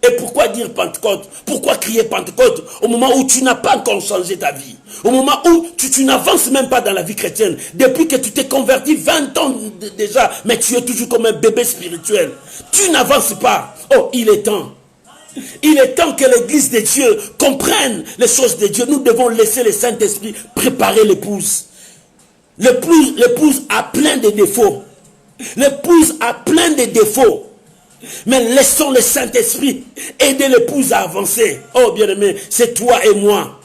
Et pourquoi dire Pentecôte? Pourquoi crier Pentecôte au moment où tu n'as pas encore changé ta vie? Au moment où tu n'avances même pas dans la vie chrétienne. Depuis que tu t'es converti 20 ans déjà, mais tu es toujours comme un bébé spirituel. Tu n'avances pas. Oh, il est temps. Il est temps que l'église de Dieu comprenne les choses de Dieu. Nous devons laisser le Saint-Esprit préparer l'épouse. L'épouse a plein de défauts. L'épouse a plein de défauts. Mais laissons le Saint-Esprit aider l'épouse à avancer. Oh bien-aimé, c'est toi et moi.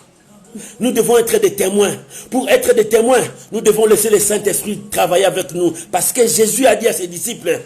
Nous devons être des témoins. Pour être des témoins, nous devons laisser le Saint-Esprit travailler avec nous. Parce que Jésus a dit à ses disciples,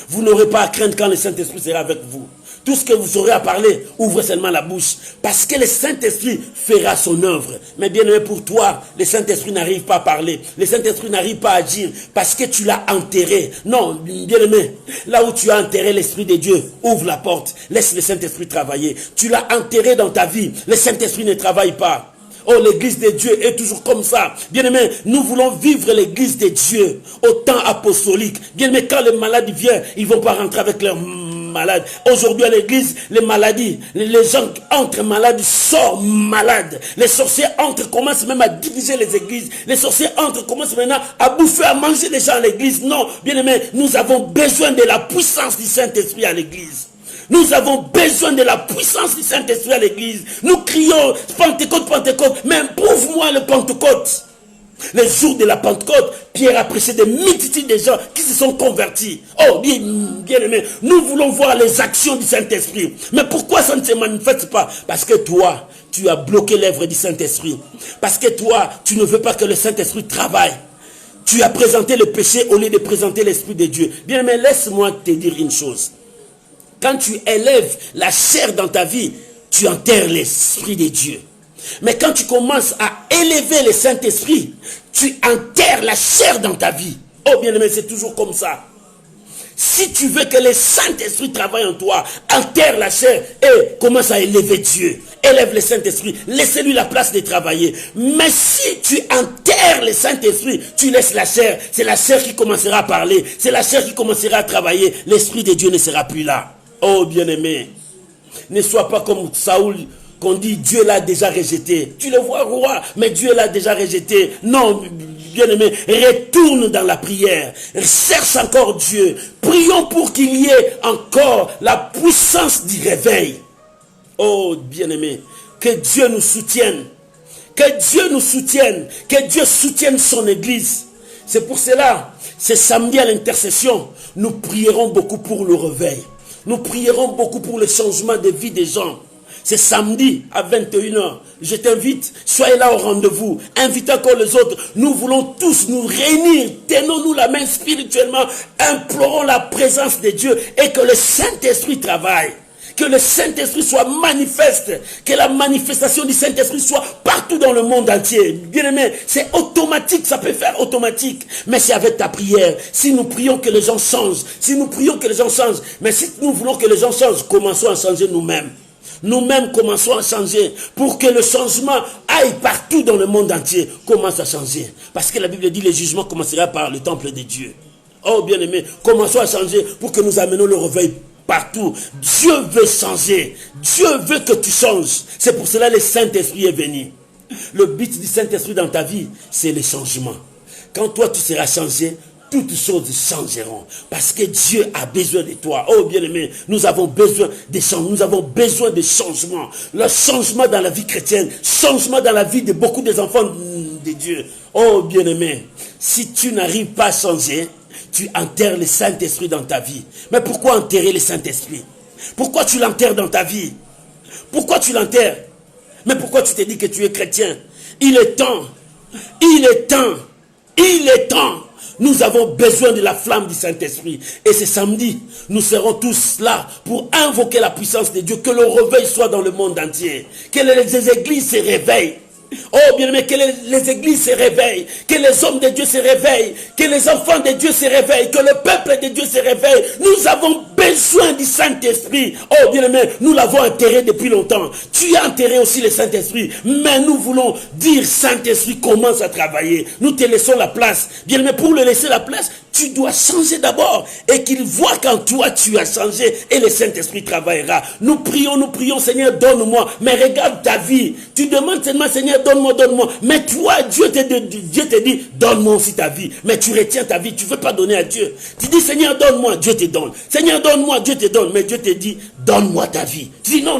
vous n'aurez pas à craindre quand le Saint-Esprit sera avec vous. Tout ce que vous aurez à parler, ouvrez seulement la bouche. Parce que le Saint-Esprit fera son œuvre. Mais bien aimé, pour toi, le Saint-Esprit n'arrive pas à parler. Le Saint-Esprit n'arrive pas à agir. Parce que tu l'as enterré. Non, bien aimé, là où tu as enterré l'Esprit de Dieu, ouvre la porte. Laisse le Saint-Esprit travailler. Tu l'as enterré dans ta vie. Le Saint-Esprit ne travaille pas. Oh, l'église de Dieu est toujours comme ça. Bien-aimé, nous voulons vivre l'église de Dieu au temps apostolique. Bien-aimé, quand les malades viennent, ils ne vont pas rentrer avec leurs malades. Aujourd'hui à l'église, les maladies, les gens entrent malades, sortent malades. Les sorciers entrent, commencent même à diviser les églises. Les sorciers entrent, commencent maintenant à bouffer, à manger les gens à l'église. Non, bien-aimé, nous avons besoin de la puissance du Saint-Esprit à l'église. Nous avons besoin de la puissance du Saint-Esprit à l'église. Nous crions Pentecôte, Pentecôte, mais prouve-moi le Pentecôte. Les jours de la Pentecôte, Pierre a prêché des multitudes de gens qui se sont convertis. Oh, bien aimé, nous voulons voir les actions du Saint-Esprit. Mais pourquoi ça ne se manifeste pas? Parce que toi, tu as bloqué l'œuvre du Saint-Esprit. Parce que toi, tu ne veux pas que le Saint-Esprit travaille. Tu as présenté le péché au lieu de présenter l'Esprit de Dieu. Bien aimé, laisse-moi te dire une chose. Quand tu élèves la chair dans ta vie, tu enterres l'Esprit de Dieu. Mais quand tu commences à élever le Saint-Esprit, tu enterres la chair dans ta vie. Oh bien-aimé, c'est toujours comme ça. Si tu veux que le Saint-Esprit travaille en toi, enterre la chair et commence à élever Dieu. Élève le Saint-Esprit, laissez-lui la place de travailler. Mais si tu enterres le Saint-Esprit, tu laisses la chair, c'est la chair qui commencera à parler, c'est la chair qui commencera à travailler. L'Esprit de Dieu ne sera plus là. Oh bien-aimé, ne sois pas comme Saoul, qu'on dit Dieu l'a déjà rejeté. Tu le vois roi, mais Dieu l'a déjà rejeté. Non, bien-aimé, retourne dans la prière. Cherche encore Dieu. Prions pour qu'il y ait encore la puissance du réveil. Oh bien-aimé, que Dieu nous soutienne. Que Dieu nous soutienne. Que Dieu soutienne son église. C'est pour cela, ce samedi à l'intercession, nous prierons beaucoup pour le réveil. Nous prierons beaucoup pour le changement de vie des gens. C'est samedi à 21h. Je t'invite, soyez là au rendez-vous. Invite encore les autres. Nous voulons tous nous réunir. Tenons-nous la main spirituellement. Implorons la présence de Dieu et que le Saint-Esprit travaille. Que le Saint-Esprit soit manifeste. Que la manifestation du Saint-Esprit soit partout dans le monde entier. Bien aimé, c'est automatique, ça peut faire automatique. Mais c'est avec ta prière. Si nous prions que les gens changent. Si nous prions que les gens changent. Mais si nous voulons que les gens changent, commençons à changer nous-mêmes. Nous-mêmes commençons à changer pour que le changement aille partout dans le monde entier. Commence à changer. Parce que la Bible dit que le jugement commencera par le temple de Dieu. Oh bien aimé, commençons à changer pour que nous amenions le réveil partout. Dieu veut changer. Dieu veut que tu changes. C'est pour cela que le Saint-Esprit est venu. Le but du Saint-Esprit dans ta vie, c'est le changement. Quand toi tu seras changé, toutes choses changeront. Parce que Dieu a besoin de toi. Oh bien-aimé, nous avons besoin de changement. Nous avons besoin de changement. Le changement dans la vie chrétienne. Changement dans la vie de beaucoup des enfants de Dieu. Oh bien-aimé, si tu n'arrives pas à changer, tu enterres le Saint-Esprit dans ta vie. Mais pourquoi enterrer le Saint-Esprit? Pourquoi tu l'enterres dans ta vie? Pourquoi tu l'enterres? Mais pourquoi tu te dis que tu es chrétien? Il est temps. Il est temps. Il est temps. Nous avons besoin de la flamme du Saint-Esprit. Et ce samedi, nous serons tous là pour invoquer la puissance de Dieu. Que le réveil soit dans le monde entier. Que les églises se réveillent. Oh bien-aimé, que les églises se réveillent, que les hommes de Dieu se réveillent, que les enfants de Dieu se réveillent, que le peuple de Dieu se réveille. Nous avons besoin du Saint-Esprit. Oh bien-aimé, nous l'avons enterré depuis longtemps. Tu as enterré aussi le Saint-Esprit. Mais nous voulons dire, Saint-Esprit commence à travailler. Nous te laissons la place. Bien-aimé, pour le laisser la place, tu dois changer d'abord. Et qu'il voit qu'en toi tu as changé et le Saint-Esprit travaillera. Nous prions, Seigneur, donne-moi. Mais regarde ta vie. Tu demandes seulement, Seigneur, donne-moi, donne-moi. Mais toi, Dieu te dit, donne-moi aussi ta vie. Mais tu retiens ta vie, tu ne veux pas donner à Dieu. Tu dis, Seigneur, donne-moi, Dieu te donne. Seigneur, donne-moi, Dieu te donne. Mais Dieu te dit, donne-moi ta vie. Tu dis, non,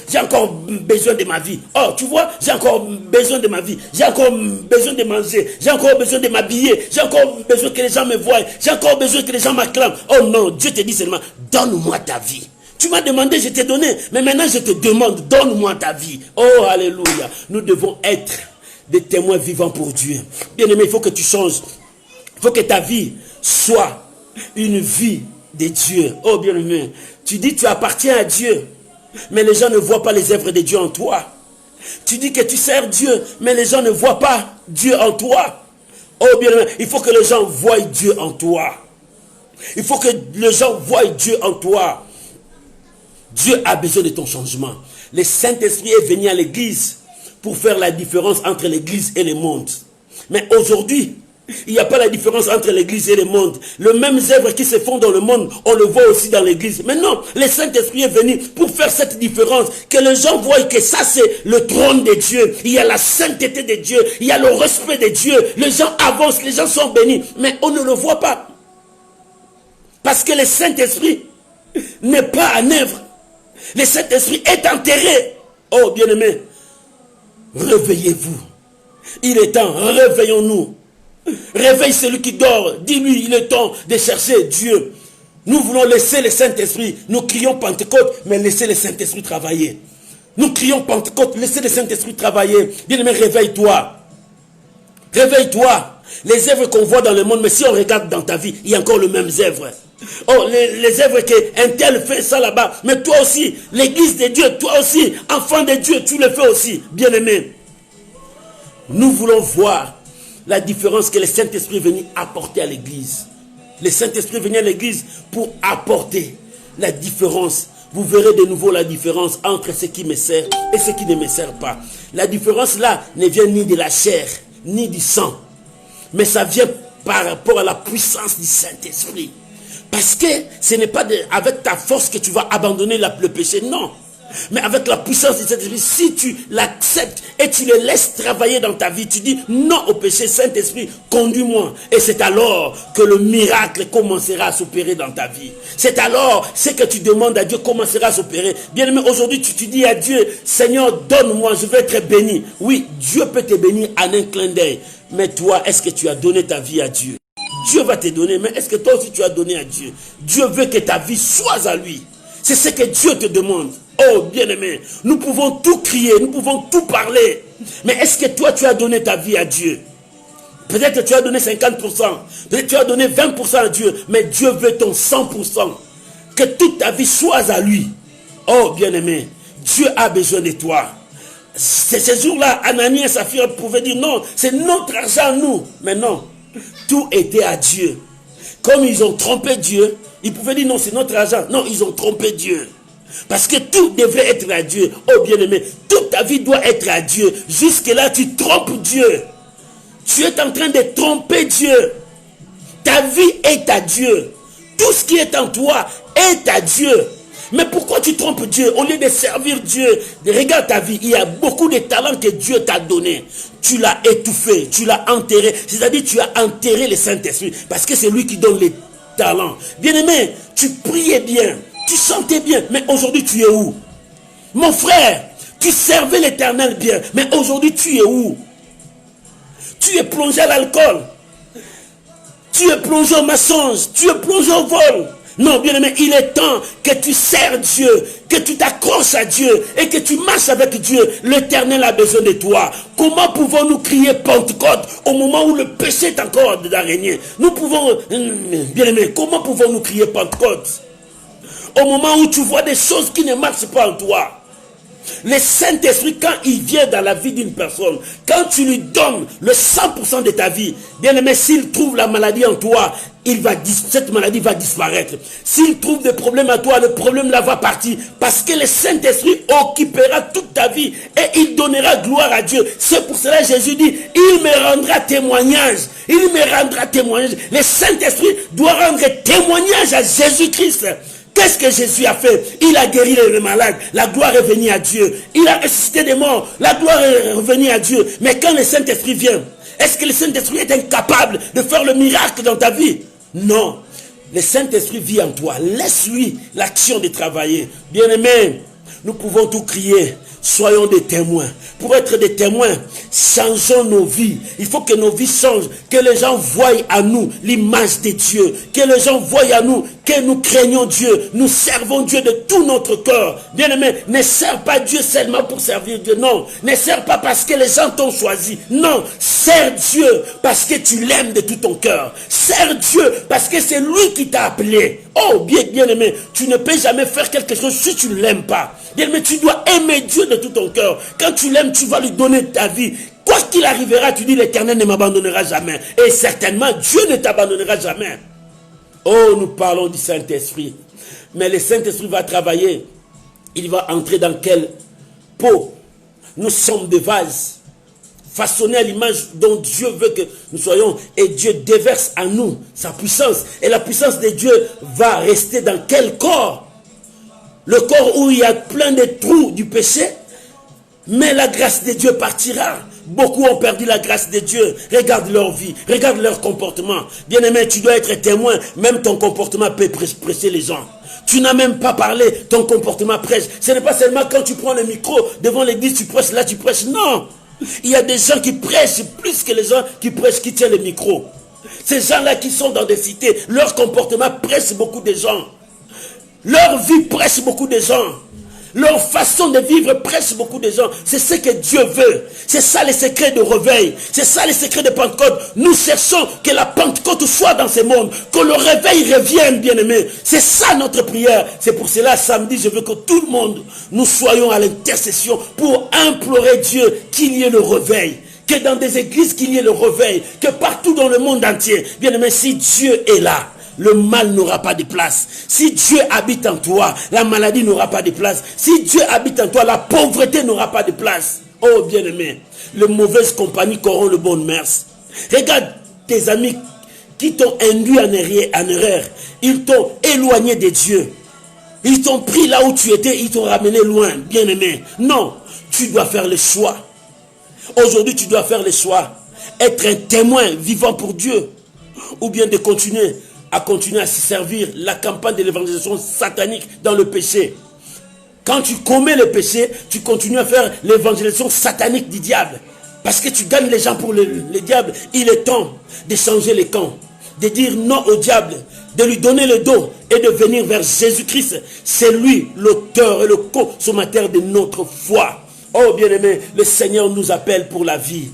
j'ai encore besoin de ma vie. Oh, tu vois, j'ai encore besoin de ma vie. J'ai encore besoin de manger. J'ai encore besoin de m'habiller. J'ai encore besoin que les gens me voient. J'ai encore besoin que les gens m'acclament. Oh non, Dieu te dit seulement, donne-moi ta vie. Tu m'as demandé, je t'ai donné. Mais maintenant, je te demande, donne-moi ta vie. Oh, alléluia. Nous devons être des témoins vivants pour Dieu. Bien-aimé, il faut que tu changes. Il faut que ta vie soit une vie de Dieu. Oh, bien-aimé, tu dis tu appartiens à Dieu, mais les gens ne voient pas les œuvres de Dieu en toi. Tu dis que tu sers Dieu, mais les gens ne voient pas Dieu en toi. Oh, bien-aimé, il faut que les gens voient Dieu en toi. Il faut que les gens voient Dieu en toi. Dieu a besoin de ton changement. Le Saint-Esprit est venu à l'église pour faire la différence entre l'église et le monde. Mais aujourd'hui, il n'y a pas la différence entre l'église et le monde. Les mêmes œuvres qui se font dans le monde, on le voit aussi dans l'église. Mais non, le Saint-Esprit est venu pour faire cette différence. Que les gens voient que ça c'est le trône de Dieu. Il y a la sainteté de Dieu. Il y a le respect de Dieu. Les gens avancent, les gens sont bénis. Mais on ne le voit pas. Parce que le Saint-Esprit n'est pas en œuvre. Le Saint-Esprit est enterré. Oh bien-aimé, réveillez-vous. Il est temps, réveillons-nous. Réveille celui qui dort. Dis-lui, il est temps de chercher Dieu. Nous voulons laisser le Saint-Esprit. Nous crions Pentecôte, mais laissez le Saint-Esprit travailler. Nous crions Pentecôte, laissez le Saint-Esprit travailler. Bien-aimé, réveille-toi. Réveille-toi. Les œuvres qu'on voit dans le monde, mais si on regarde dans ta vie, il y a encore les mêmes œuvres. Oh, les œuvres qu'un tel fait ça là-bas. Mais toi aussi, l'église de Dieu, toi aussi, enfant de Dieu, tu le fais aussi. Bien-aimé. Nous voulons voir la différence que le Saint-Esprit est venu apporter à l'église. Le Saint-Esprit est venu à l'église pour apporter la différence. Vous verrez de nouveau la différence entre ce qui me sert et ce qui ne me sert pas. La différence là ne vient ni de la chair, ni du sang. Mais ça vient par rapport à la puissance du Saint-Esprit. Parce que ce n'est pas avec ta force que tu vas abandonner le péché, non. Mais avec la puissance du Saint-Esprit, si tu l'acceptes et tu le laisses travailler dans ta vie, tu dis non au péché, Saint-Esprit, conduis-moi. Et c'est alors que le miracle commencera à s'opérer dans ta vie. C'est alors ce que tu demandes à Dieu commencera à s'opérer. Bien aimé, aujourd'hui tu dis à Dieu, Seigneur, donne-moi, je veux être béni. Oui, Dieu peut te bénir en un clin d'œil. Mais toi, est-ce que tu as donné ta vie à Dieu? Dieu va te donner, mais est-ce que toi aussi tu as donné à Dieu? Dieu veut que ta vie soit à lui. C'est ce que Dieu te demande. Oh, bien-aimé, nous pouvons tout crier, nous pouvons tout parler. Mais est-ce que toi, tu as donné ta vie à Dieu? Peut-être que tu as donné 50%, peut-être que tu as donné 20% à Dieu, mais Dieu veut ton 100%. Que toute ta vie soit à lui. Oh, bien-aimé, Dieu a besoin de toi. C'est ce jour-là, Ananias et Saphira pouvaient dire non, c'est notre argent, nous. Mais non, tout était à Dieu. Comme ils ont trompé Dieu, ils pouvaient dire non, c'est notre argent. Non, ils ont trompé Dieu. Parce que tout devrait être à Dieu. Oh bien-aimé, toute ta vie doit être à Dieu. Jusque-là, tu trompes Dieu. Tu es en train de tromper Dieu. Ta vie est à Dieu. Tout ce qui est en toi est à Dieu. Mais pourquoi tu trompes Dieu? Au lieu de servir Dieu, regarde ta vie. Il y a beaucoup de talents que Dieu t'a donné. Tu l'as étouffé, tu l'as enterré. C'est-à-dire tu as enterré le Saint-Esprit. Parce que c'est lui qui donne les talents. Bien-aimé, tu priais bien. Tu chantais bien, mais aujourd'hui tu es où? Mon frère, tu servais l'Éternel bien, mais aujourd'hui tu es où? Tu es plongé à l'alcool. Tu es plongé au mensonge. Tu es plongé au vol. Non, bien aimé, il est temps que tu sers Dieu, que tu t'accroches à Dieu et que tu marches avec Dieu. L'Éternel a besoin de toi. Comment pouvons-nous crier Pentecôte au moment où le péché est encore d'araignée? Nous pouvons, bien aimé, comment pouvons-nous crier Pentecôte au moment où tu vois des choses qui ne marchent pas en toi? Le Saint-Esprit, quand il vient dans la vie d'une personne, quand tu lui donnes le 100% de ta vie, bien aimé, s'il trouve la maladie en toi, cette maladie va disparaître. S'il trouve des problèmes à toi, le problème là va partir. Parce que le Saint-Esprit occupera toute ta vie et il donnera gloire à Dieu. C'est pour cela que Jésus dit, il me rendra témoignage. Il me rendra témoignage. Le Saint-Esprit doit rendre témoignage à Jésus-Christ. Qu'est-ce que Jésus a fait? Il a guéri les malades. La gloire est venue à Dieu. Il a ressuscité des morts. La gloire est revenue à Dieu. Mais quand le Saint-Esprit vient, est-ce que le Saint-Esprit est incapable de faire le miracle dans ta vie? Non. Le Saint-Esprit vit en toi. Laisse-lui l'action de travailler. Bien-aimé, nous pouvons tout crier. Soyons des témoins. Pour être des témoins, changeons nos vies. Il faut que nos vies changent. Que les gens voient à nous l'image de Dieu. Que les gens voient à nous que nous craignons Dieu. Nous servons Dieu de tout notre cœur. Bien-aimé, ne sers pas Dieu seulement pour servir Dieu. Non. Ne sers pas parce que les gens t'ont choisi. Non. Sers Dieu parce que tu l'aimes de tout ton cœur. Sers Dieu parce que c'est lui qui t'a appelé. Oh, bien-aimé, tu ne peux jamais faire quelque chose si tu ne l'aimes pas. Bien-aimé, tu dois aimer Dieu de tout ton cœur. Quand tu l'aimes, tu vas lui donner ta vie. Quoi qu'il arrivera, tu dis l'Éternel ne m'abandonnera jamais. Et certainement, Dieu ne t'abandonnera jamais. Oh, nous parlons du Saint-Esprit. Mais le Saint-Esprit va travailler. Il va entrer dans quel pot? Nous sommes des vases façonnés à l'image dont Dieu veut que nous soyons. Et Dieu déverse en nous sa puissance. Et la puissance de Dieu va rester dans quel corps? Le corps où il y a plein de trous du péché. Mais la grâce de Dieu partira. Beaucoup ont perdu la grâce de Dieu. Regarde leur vie, regarde leur comportement. Bien-aimé, tu dois être témoin. Même ton comportement peut presser les gens. Tu n'as même pas parlé, ton comportement prêche. Ce n'est pas seulement quand tu prends le micro devant l'église, tu prêches, là tu prêches. Non. Il y a des gens qui prêchent plus que les gens qui prêchent, qui tiennent le micro. Ces gens-là qui sont dans des cités, leur comportement presse beaucoup de gens. Leur vie presse beaucoup de gens. Leur façon de vivre presse beaucoup de gens. C'est ce que Dieu veut. C'est ça le secret de réveil. C'est ça le secret de Pentecôte. Nous cherchons que la Pentecôte soit dans ce monde. Que le réveil revienne, bien-aimé. C'est ça notre prière. C'est pour cela, samedi, je veux que tout le monde, nous soyons à l'intercession pour implorer Dieu qu'il y ait le réveil. Que dans des églises, qu'il y ait le réveil. Que partout dans le monde entier, bien-aimé, si Dieu est là, le mal n'aura pas de place. Si Dieu habite en toi, la maladie n'aura pas de place. Si Dieu habite en toi, la pauvreté n'aura pas de place. Oh bien-aimé, les mauvaises compagnies corrompent le bon mœurs. Regarde tes amis qui t'ont induit en erreur. Ils t'ont éloigné de Dieu. Ils t'ont pris là où tu étais, ils t'ont ramené loin. Bien-aimé, non, tu dois faire le choix. Aujourd'hui, tu dois faire le choix. Être un témoin vivant pour Dieu. Ou bien de continuer à se servir la campagne de l'évangélisation satanique dans le péché. Quand tu commets le péché, tu continues à faire l'évangélisation satanique du diable. Parce que tu gagnes les gens pour le diable. Il est temps de changer les camps. De dire non au diable. De lui donner le dos et de venir vers Jésus-Christ. C'est lui l'auteur et le consommateur de notre foi. Oh bien-aimé, le Seigneur nous appelle pour la vie.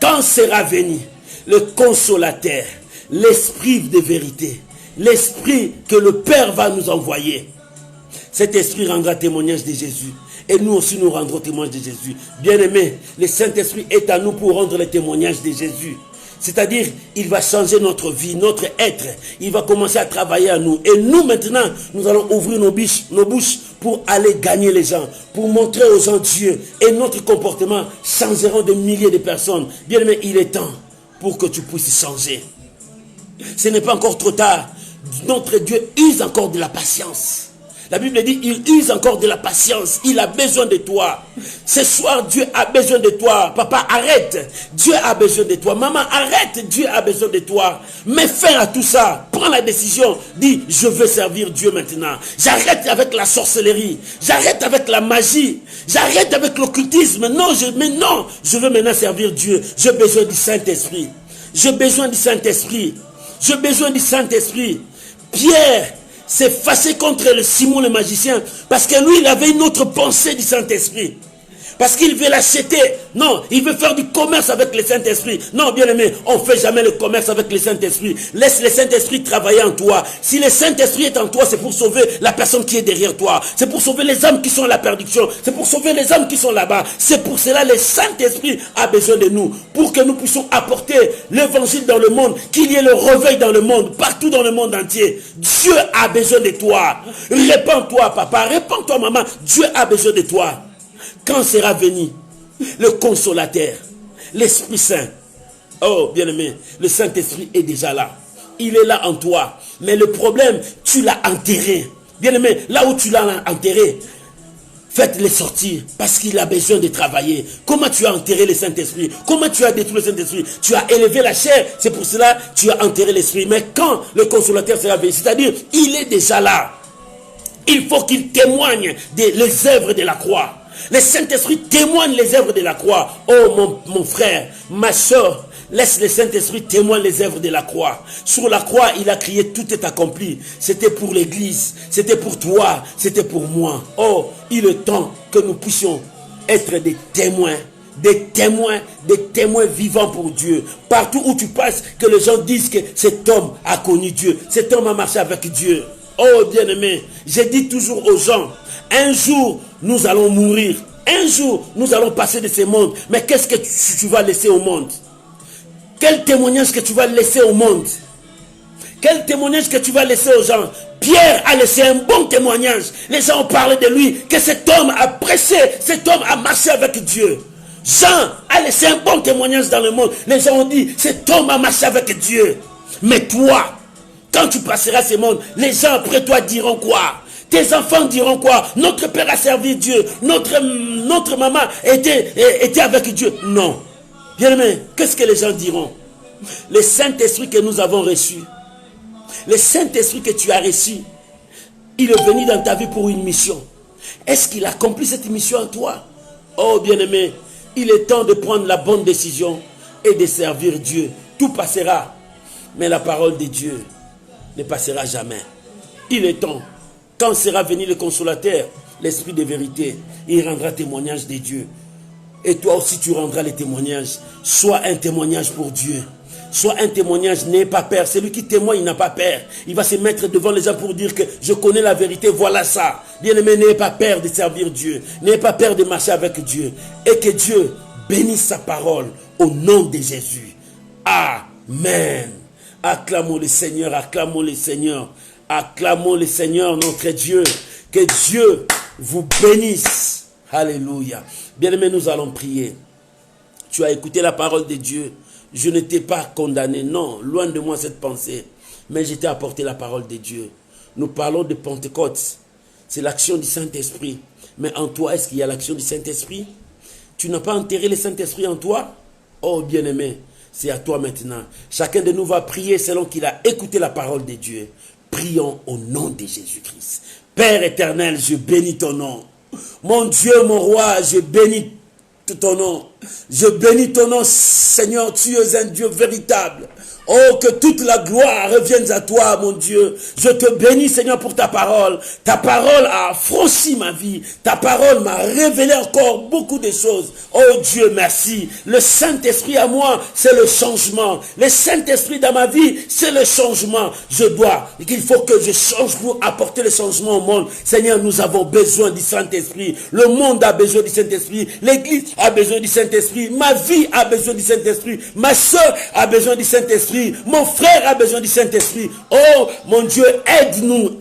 Quand sera venu le consolateur, l'esprit de vérité, l'esprit que le Père va nous envoyer, cet esprit rendra témoignage de Jésus. Et nous aussi nous rendrons témoignage de Jésus. Bien-aimé, le Saint-Esprit est à nous pour rendre le témoignage de Jésus. C'est-à-dire, il va changer notre vie, notre être. Il va commencer à travailler à nous. Et nous maintenant, nous allons ouvrir nos bouches pour aller gagner les gens, pour montrer aux gens Dieu. Et notre comportement changera de milliers de personnes. Bien-aimé, il est temps pour que tu puisses changer. Ce n'est pas encore trop tard. Notre Dieu use encore de la patience. La Bible dit, il use encore de la patience. Il a besoin de toi. Ce soir, Dieu a besoin de toi. Papa, arrête. Dieu a besoin de toi. Maman, arrête. Dieu a besoin de toi. Mets fin à tout ça. Prends la décision. Dis, je veux servir Dieu maintenant. J'arrête avec la sorcellerie. J'arrête avec la magie. J'arrête avec l'occultisme. Non, je veux maintenant servir Dieu. J'ai besoin du Saint-Esprit. J'ai besoin du Saint-Esprit. J'ai besoin du Saint-Esprit. Pierre s'est fâché contre le Simon le magicien parce que lui, il avait une autre pensée du Saint-Esprit. Parce qu'il veut l'acheter. Non, il veut faire du commerce avec le Saint-Esprit. Non, bien aimé, on ne fait jamais le commerce avec le Saint-Esprit. Laisse le Saint-Esprit travailler en toi. Si le Saint-Esprit est en toi, c'est pour sauver la personne qui est derrière toi. C'est pour sauver les âmes qui sont à la perdition. C'est pour sauver les âmes qui sont là-bas. C'est pour cela que le Saint-Esprit a besoin de nous. Pour que nous puissions apporter l'évangile dans le monde. Qu'il y ait le réveil dans le monde. Partout dans le monde entier. Dieu a besoin de toi. Répands-toi, papa. Répands-toi, maman. Dieu a besoin de toi. Quand sera venu le consolateur, l'Esprit Saint? Oh, bien-aimé, le Saint-Esprit est déjà là. Il est là en toi. Mais le problème, tu l'as enterré. Bien-aimé, là où tu l'as enterré, faites-le sortir parce qu'il a besoin de travailler. Comment tu as enterré le Saint-Esprit? Comment tu as détruit le Saint-Esprit? Tu as élevé la chair, c'est pour cela que tu as enterré l'Esprit. Mais quand le consolateur sera venu, c'est-à-dire, il est déjà là. Il faut qu'il témoigne des œuvres de la croix. Le Saint-Esprit témoigne les œuvres de la croix. Oh mon frère, ma soeur, laisse le Saint-Esprit témoigner les œuvres de la croix. Sur la croix, il a crié, tout est accompli. C'était pour l'église, c'était pour toi, c'était pour moi. Oh, il est temps que nous puissions être des témoins vivants pour Dieu. Partout où tu passes, que les gens disent que cet homme a connu Dieu, cet homme a marché avec Dieu. Oh bien-aimé, je dis toujours aux gens, un jour nous allons mourir, un jour nous allons passer de ce monde, mais qu'est-ce que tu vas laisser au monde? Quel témoignage que tu vas laisser au monde? Quel témoignage que tu vas laisser aux gens? Pierre a laissé un bon témoignage. Les gens ont parlé de lui, que cet homme a pressé, cet homme a marché avec Dieu. Jean a laissé un bon témoignage dans le monde. Les gens ont dit, cet homme a marché avec Dieu. Mais toi, quand tu passeras ce monde, les gens après toi diront quoi? Tes enfants diront quoi? Notre père a servi Dieu. Notre maman était avec Dieu. Non. Bien aimé, qu'est-ce que les gens diront? Le Saint-Esprit que nous avons reçu, le Saint-Esprit que tu as reçu, il est venu dans ta vie pour une mission. Est-ce qu'il accomplit cette mission en toi? Oh bien-aimé, il est temps de prendre la bonne décision et de servir Dieu. Tout passera, mais la parole de Dieu ne passera jamais. Il est temps. Quand sera venu le consolateur, l'Esprit de vérité, il rendra témoignage de Dieu. Et toi aussi tu rendras les témoignages. Sois un témoignage pour Dieu. Sois un témoignage, n'aie pas peur. Celui qui témoigne, il n'a pas peur. Il va se mettre devant les gens pour dire que je connais la vérité, voilà ça. Bien-aimé, n'ayez pas peur de servir Dieu. N'ayez pas peur de marcher avec Dieu. Et que Dieu bénisse sa parole au nom de Jésus. Amen. Acclamons le Seigneur, acclamons le Seigneur. Acclamons le Seigneur, notre Dieu. Que Dieu vous bénisse. Alléluia. Bien-aimé, nous allons prier. Tu as écouté la parole de Dieu. Je ne t'ai pas condamné, non, loin de moi cette pensée. Mais je t'ai apporté la parole de Dieu. Nous parlons de Pentecôte. C'est l'action du Saint-Esprit. Mais en toi, est-ce qu'il y a l'action du Saint-Esprit? Tu n'as pas enterré le Saint-Esprit en toi? Oh bien-aimé, c'est à toi maintenant. Chacun de nous va prier selon qu'il a écouté la parole de Dieu. Prions au nom de Jésus-Christ. Père éternel, je bénis ton nom. Mon Dieu, mon roi, je bénis ton nom. Je bénis ton nom, Seigneur, tu es un Dieu véritable. Oh, que toute la gloire revienne à toi, mon Dieu. Je te bénis, Seigneur, pour ta parole. Ta parole a franchi ma vie. Ta parole m'a révélé encore beaucoup de choses. Oh Dieu, merci. Le Saint-Esprit à moi, c'est le changement. Le Saint-Esprit dans ma vie, c'est le changement. Il faut que je change pour apporter le changement au monde. Seigneur, nous avons besoin du Saint-Esprit. Le monde a besoin du Saint-Esprit. L'Église a besoin du Saint-Esprit. Ma vie a besoin du Saint-Esprit. Ma soeur a besoin du Saint-Esprit. Mon frère a besoin du Saint-Esprit. Oh mon Dieu, aide-nous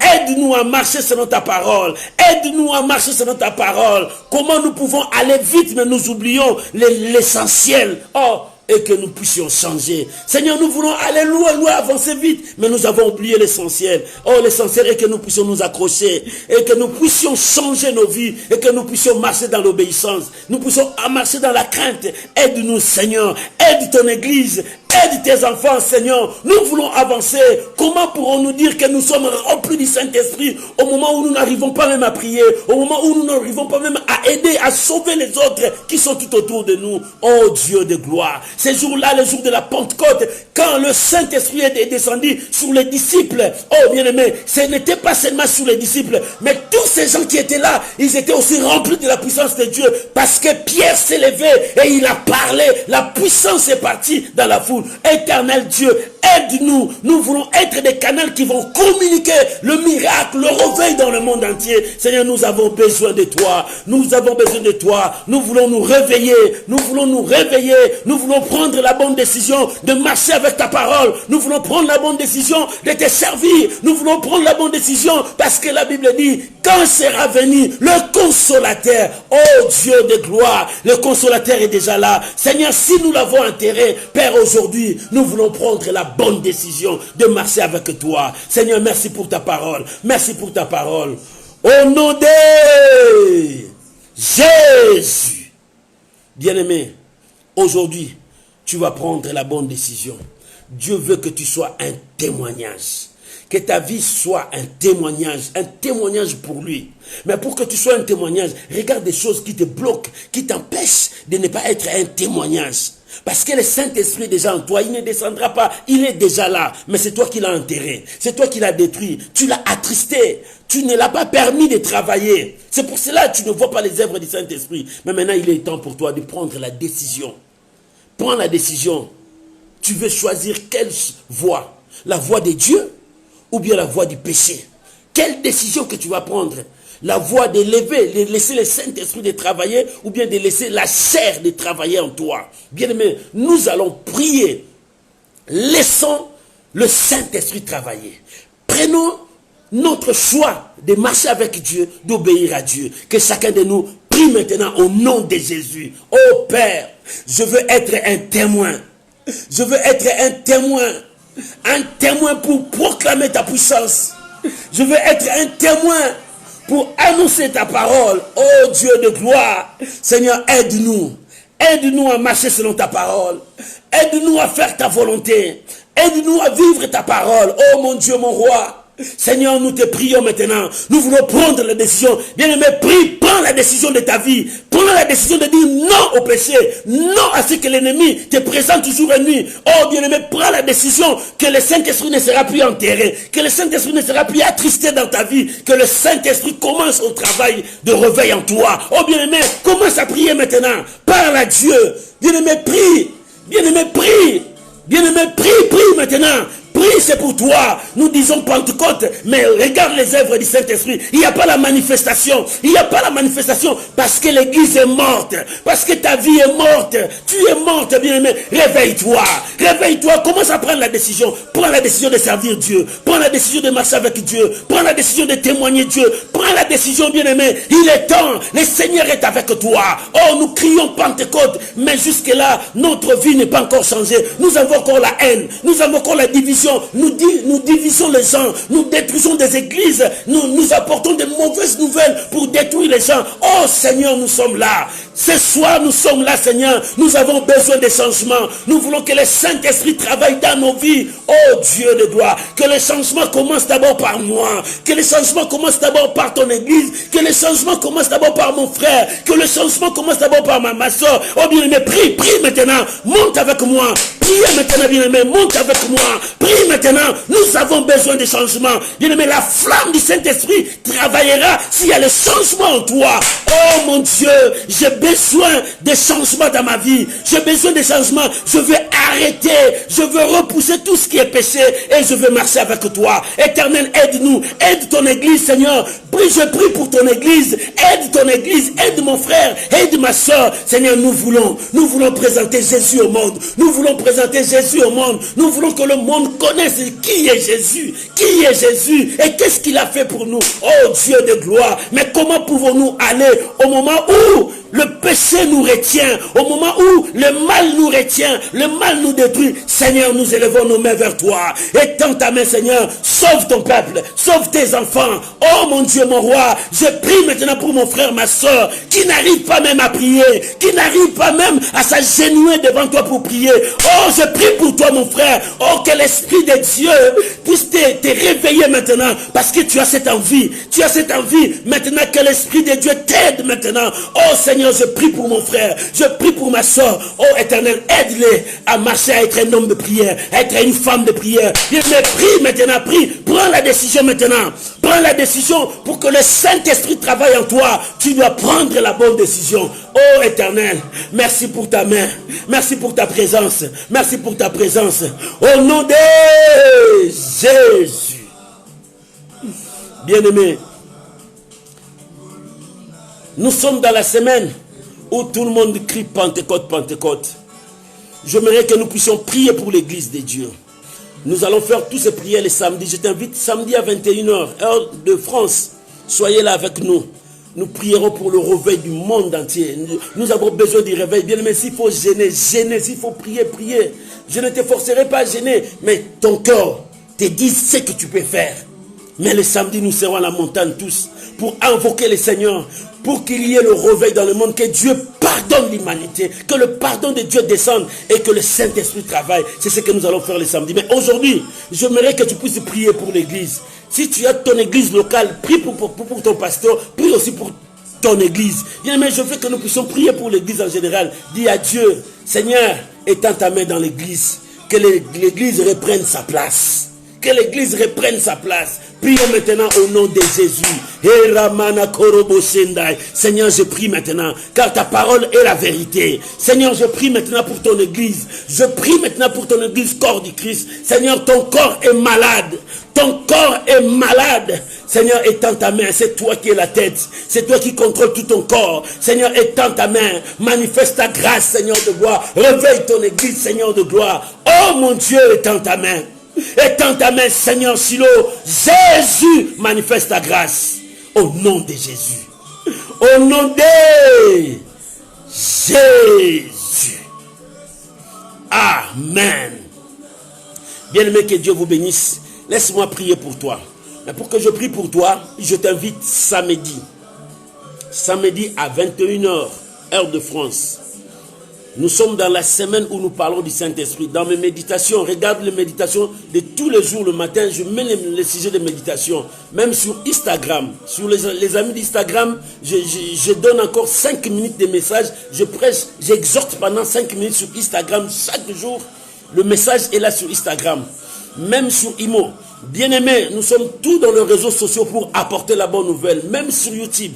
à marcher selon ta parole. Aide-nous à marcher selon ta parole. Comment nous pouvons aller vite, mais nous oublions l'essentiel. Oh, et que nous puissions changer. Seigneur, nous voulons aller loin, avancer vite, mais nous avons oublié l'essentiel. Oh, l'essentiel est que nous puissions nous accrocher, et que nous puissions changer nos vies, et que nous puissions marcher dans l'obéissance. Nous puissions marcher dans la crainte. Aide-nous, Seigneur. Aide ton Église. Aide tes enfants, Seigneur. Nous voulons avancer. Comment pourrons-nous dire que nous sommes remplis du Saint-Esprit au moment où nous n'arrivons pas même à prier, au moment où nous n'arrivons pas même à aider, à sauver les autres qui sont tout autour de nous? Oh Dieu de gloire. Ces jours-là, le jour de la Pentecôte, quand le Saint-Esprit est descendu sur les disciples, oh bien-aimé, ce n'était pas seulement sur les disciples, mais tous ces gens qui étaient là, ils étaient aussi remplis de la puissance de Dieu, parce que Pierre s'est levé et il a parlé, la puissance est partie dans la foule. Éternel Dieu, aide-nous. Nous voulons être des canaux qui vont communiquer le miracle, le réveil dans le monde entier. Seigneur, nous avons besoin de toi. Nous avons besoin de toi. Nous voulons nous réveiller. Nous voulons nous réveiller. Nous voulons prendre la bonne décision de marcher avec ta parole. Nous voulons prendre la bonne décision de te servir. Nous voulons prendre la bonne décision parce que la Bible dit, quand sera venu le consolateur? Oh Dieu de gloire, le consolateur est déjà là. Seigneur, si nous l'avons enterré, Père, aujourd'hui, nous voulons prendre la bonne décision de marcher avec toi. Seigneur, merci pour ta parole. Merci pour ta parole. Au nom de Jésus. Bien-aimé, aujourd'hui, tu vas prendre la bonne décision. Dieu veut que tu sois un témoignage. Que ta vie soit un témoignage pour lui. Mais pour que tu sois un témoignage, regarde des choses qui te bloquent, qui t'empêchent de ne pas être un témoignage. Parce que le Saint-Esprit est déjà en toi, il ne descendra pas, il est déjà là. Mais c'est toi qui l'as enterré, c'est toi qui l'as détruit, tu l'as attristé, tu ne l'as pas permis de travailler. C'est pour cela que tu ne vois pas les œuvres du Saint-Esprit. Mais maintenant, il est temps pour toi de prendre la décision. Prends la décision. Tu veux choisir quelle voie? La voie de Dieu ou bien la voie du péché? Quelle décision que tu vas prendre? La voie de laisser le Saint-Esprit de travailler ou bien de laisser la chair de travailler en toi? Bien-aimés, nous allons prier. Laissons le Saint-Esprit travailler. Prenons notre choix de marcher avec Dieu, d'obéir à Dieu. Que chacun de nous prie maintenant au nom de Jésus. Oh Père, je veux être un témoin. Je veux être un témoin pour proclamer ta puissance. Je veux être un témoin pour annoncer ta parole. Oh Dieu de gloire, Seigneur, aide-nous. Aide-nous à marcher selon ta parole. Aide-nous à faire ta volonté. Aide-nous à vivre ta parole. Oh mon Dieu, mon roi. Seigneur, nous te prions maintenant. Nous voulons prendre la décision. Bien-aimé, prie, prends la décision de ta vie. Prends la décision de dire non au péché. Non à ce que l'ennemi te présente jour et nuit. Oh, bien-aimé, prends la décision que le Saint-Esprit ne sera plus enterré. Que le Saint-Esprit ne sera plus attristé dans ta vie. Que le Saint-Esprit commence au travail de réveil en toi. Oh, bien-aimé, commence à prier maintenant. Parle à Dieu. Bien-aimé, prie. Bien-aimé, prie. Bien-aimé, prie maintenant. Prie, c'est pour toi. Nous disons Pentecôte, mais regarde les œuvres du Saint-Esprit. Il n'y a pas la manifestation. Il n'y a pas la manifestation parce que l'église est morte. Parce que ta vie est morte. Tu es morte, bien-aimé. Réveille-toi. Réveille-toi. Commence à prendre la décision. Prends la décision de servir Dieu. Prends la décision de marcher avec Dieu. Prends la décision de témoigner Dieu. Prends la décision, bien-aimé. Il est temps. Le Seigneur est avec toi. Oh, nous crions Pentecôte. Mais jusque-là, notre vie n'est pas encore changée. Nous avons encore la haine. Nous avons encore la division. Nous divisons les gens, nous détruisons des églises, nous apportons de mauvaises nouvelles pour détruire les gens. Oh Seigneur, nous sommes là. Ce soir, nous sommes là, Seigneur. Nous avons besoin de changements. Nous voulons que le Saint-Esprit travaille dans nos vies. Oh Dieu de gloire, que le changement commence d'abord par moi. Que le changement commence d'abord par ton église. Que le changement commence d'abord par mon frère. Que le changement commence d'abord par ma soeur. Oh bien-aimé, prie maintenant. Monte avec moi. Prie maintenant, bien-aimé. Monte avec moi. Prie maintenant. Nous avons besoin de changement. Bien-aimé, la flamme du Saint-Esprit travaillera s'il y a le changement en toi. Oh mon Dieu, j'ai besoin de changement dans ma vie. J'ai besoin de changement. Je veux arrêter. Je veux repousser tout ce qui est péché et je veux marcher avec toi. Éternel, aide-nous. Aide ton église, Seigneur. Je prie pour ton église. Aide ton église. Aide mon frère. Aide ma soeur. Seigneur, nous voulons présenter Jésus au monde. Nous voulons présenter Jésus au monde. Nous voulons que le monde connaisse qui est Jésus. Qui est Jésus et qu'est-ce qu'il a fait pour nous. Oh Dieu de gloire. Mais comment pouvons-nous aller au moment où le péché nous retient, au moment où le mal nous retient, le mal nous détruit? Seigneur, nous élevons nos mains vers toi. Étends ta main, Seigneur. Sauve ton peuple. Sauve tes enfants. Oh mon Dieu, mon roi. Je prie maintenant pour mon frère, ma soeur, qui n'arrive pas même à prier, qui n'arrive pas même à s'agenouiller devant toi pour prier. Oh, je prie pour toi, mon frère. Oh, que l'Esprit de Dieu puisse te réveiller maintenant, parce que tu as cette envie. Tu as cette envie. Maintenant que l'Esprit de Dieu t'aide maintenant. Oh Seigneur, je prie pour mon frère. Je prie pour ma soeur. Oh Éternel, aide-les à marcher, à être un homme de prière, à être une femme de prière. Il me prie maintenant, prie. Prends la décision maintenant. Prends la décision pour que le Saint-Esprit travaille en toi. Tu dois prendre la bonne décision. Oh Éternel, merci pour ta main. Merci pour ta présence. Merci pour ta présence. Au nom de Jésus. Bien-aimés, nous sommes dans la semaine où tout le monde crie Pentecôte, Pentecôte. J'aimerais que nous puissions prier pour l'église de Dieu. Nous allons faire tous ces prières les samedis. Je t'invite samedi à 21h, heure de France. Soyez là avec nous. Nous prierons pour le réveil du monde entier. Nous avons besoin du réveil. Bien aimé, s'il faut gêner, gêner. S'il faut prier, prier. Je ne te forcerai pas à gêner, mais ton cœur te dit ce que tu peux faire. Mais le samedi, nous serons à la montagne tous pour invoquer le Seigneur, pour qu'il y ait le réveil dans le monde, que Dieu pardonne l'humanité, que le pardon de Dieu descende et que le Saint-Esprit travaille. C'est ce que nous allons faire le samedi. Mais aujourd'hui, j'aimerais que tu puisses prier pour l'église. Si tu as ton église locale, prie pour ton pasteur, prie aussi pour ton église. Mais je veux que nous puissions prier pour l'église en général. Dis à Dieu, Seigneur, étends ta main dans l'église, que l'église reprenne sa place. Que l'église reprenne sa place. Prions maintenant au nom de Jésus. Seigneur, je prie maintenant, car ta parole est la vérité. Seigneur, je prie maintenant pour ton église. Je prie maintenant pour ton église, corps du Christ. Seigneur, ton corps est malade. Ton corps est malade. Seigneur, étends ta main. C'est toi qui es la tête. C'est toi qui contrôles tout ton corps. Seigneur, étends ta main. Manifeste ta grâce, Seigneur de gloire. Réveille ton église, Seigneur de gloire. Oh mon Dieu, étends ta main. Étends ta main, Seigneur Silo. Jésus, manifeste ta grâce. Au nom de Jésus. Au nom de Jésus. Amen. Bien-aimé, que Dieu vous bénisse. Laisse-moi prier pour toi. Mais pour que je prie pour toi, je t'invite samedi. Samedi à 21h, heure de France. Nous sommes dans la semaine où nous parlons du Saint-Esprit. Dans mes méditations, regarde les méditations de tous les jours le matin. Je mets les sujets de méditation. Même sur Instagram. Sur les amis d'Instagram, je donne encore 5 minutes de messages. Je prêche, j'exhorte pendant 5 minutes sur Instagram. Chaque jour, le message est là sur Instagram. Même sur Imo. Bien-aimés, nous sommes tous dans les réseaux sociaux pour apporter la bonne nouvelle. Même sur YouTube.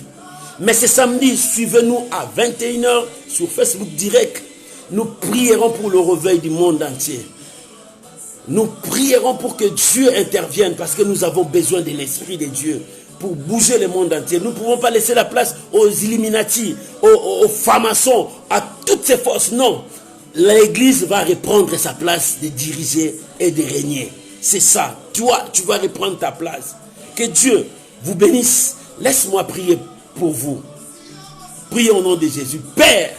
Mais ce samedi, suivez-nous à 21h sur Facebook Direct. Nous prierons pour le réveil du monde entier. Nous prierons pour que Dieu intervienne parce que nous avons besoin de l'Esprit de Dieu pour bouger le monde entier. Nous ne pouvons pas laisser la place aux Illuminati, aux francs-maçons, à toutes ces forces. Non, l'Église va reprendre sa place de diriger et de régner. C'est ça. Toi, tu vas reprendre ta place. Que Dieu vous bénisse. Laisse-moi prier pour vous. Priez au nom de Jésus. Père,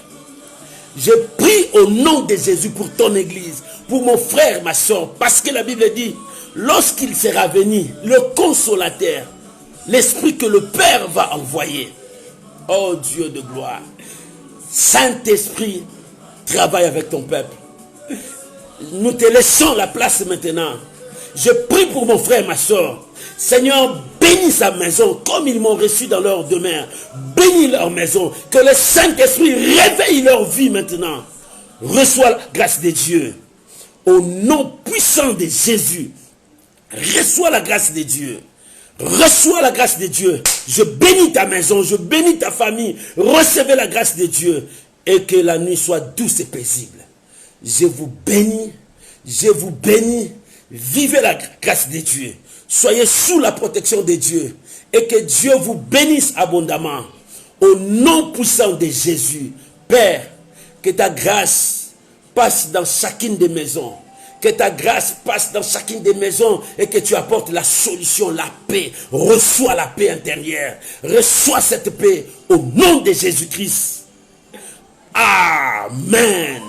je prie au nom de Jésus pour ton église, pour mon frère, ma soeur, parce que la Bible dit, lorsqu'il sera venu, le consolateur, l'esprit que le Père va envoyer. Oh Dieu de gloire, Saint-Esprit, travaille avec ton peuple. Nous te laissons la place maintenant. Je prie pour mon frère, ma soeur. Seigneur, bénis sa maison comme ils m'ont reçu dans leur demeure. Bénis leur maison. Que le Saint-Esprit réveille leur vie maintenant. Reçois la grâce de Dieu. Au nom puissant de Jésus. Reçois la grâce de Dieu. Reçois la grâce de Dieu. Je bénis ta maison. Je bénis ta famille. Recevez la grâce de Dieu. Et que la nuit soit douce et paisible. Je vous bénis. Je vous bénis. Vivez la grâce de Dieu. Soyez sous la protection de Dieu. Et que Dieu vous bénisse abondamment. Au nom puissant de Jésus. Père, que ta grâce passe dans chacune des maisons. Que ta grâce passe dans chacune des maisons. Et que tu apportes la solution, la paix. Reçois la paix intérieure. Reçois cette paix au nom de Jésus-Christ. Amen.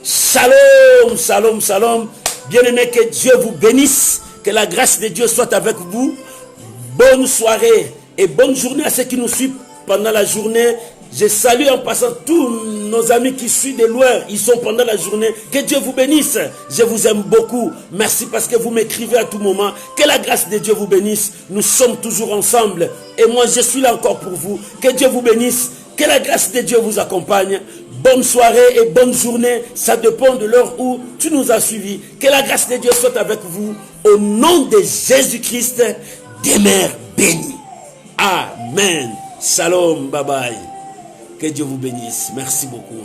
Shalom, shalom, shalom. Bien-aimés, que Dieu vous bénisse. Que la grâce de Dieu soit avec vous. Bonne soirée et bonne journée à ceux qui nous suivent pendant la journée. Je salue en passant tous nos amis qui suivent de loin. Ils sont pendant la journée. Que Dieu vous bénisse. Je vous aime beaucoup. Merci parce que vous m'écrivez à tout moment. Que la grâce de Dieu vous bénisse. Nous sommes toujours ensemble. Et moi, je suis là encore pour vous. Que Dieu vous bénisse. Que la grâce de Dieu vous accompagne. Bonne soirée et bonne journée. Ça dépend de l'heure où tu nous as suivis. Que la grâce de Dieu soit avec vous. Au nom de Jésus-Christ, demeure béni. Amen. Shalom. Bye bye. Que Dieu vous bénisse. Merci beaucoup.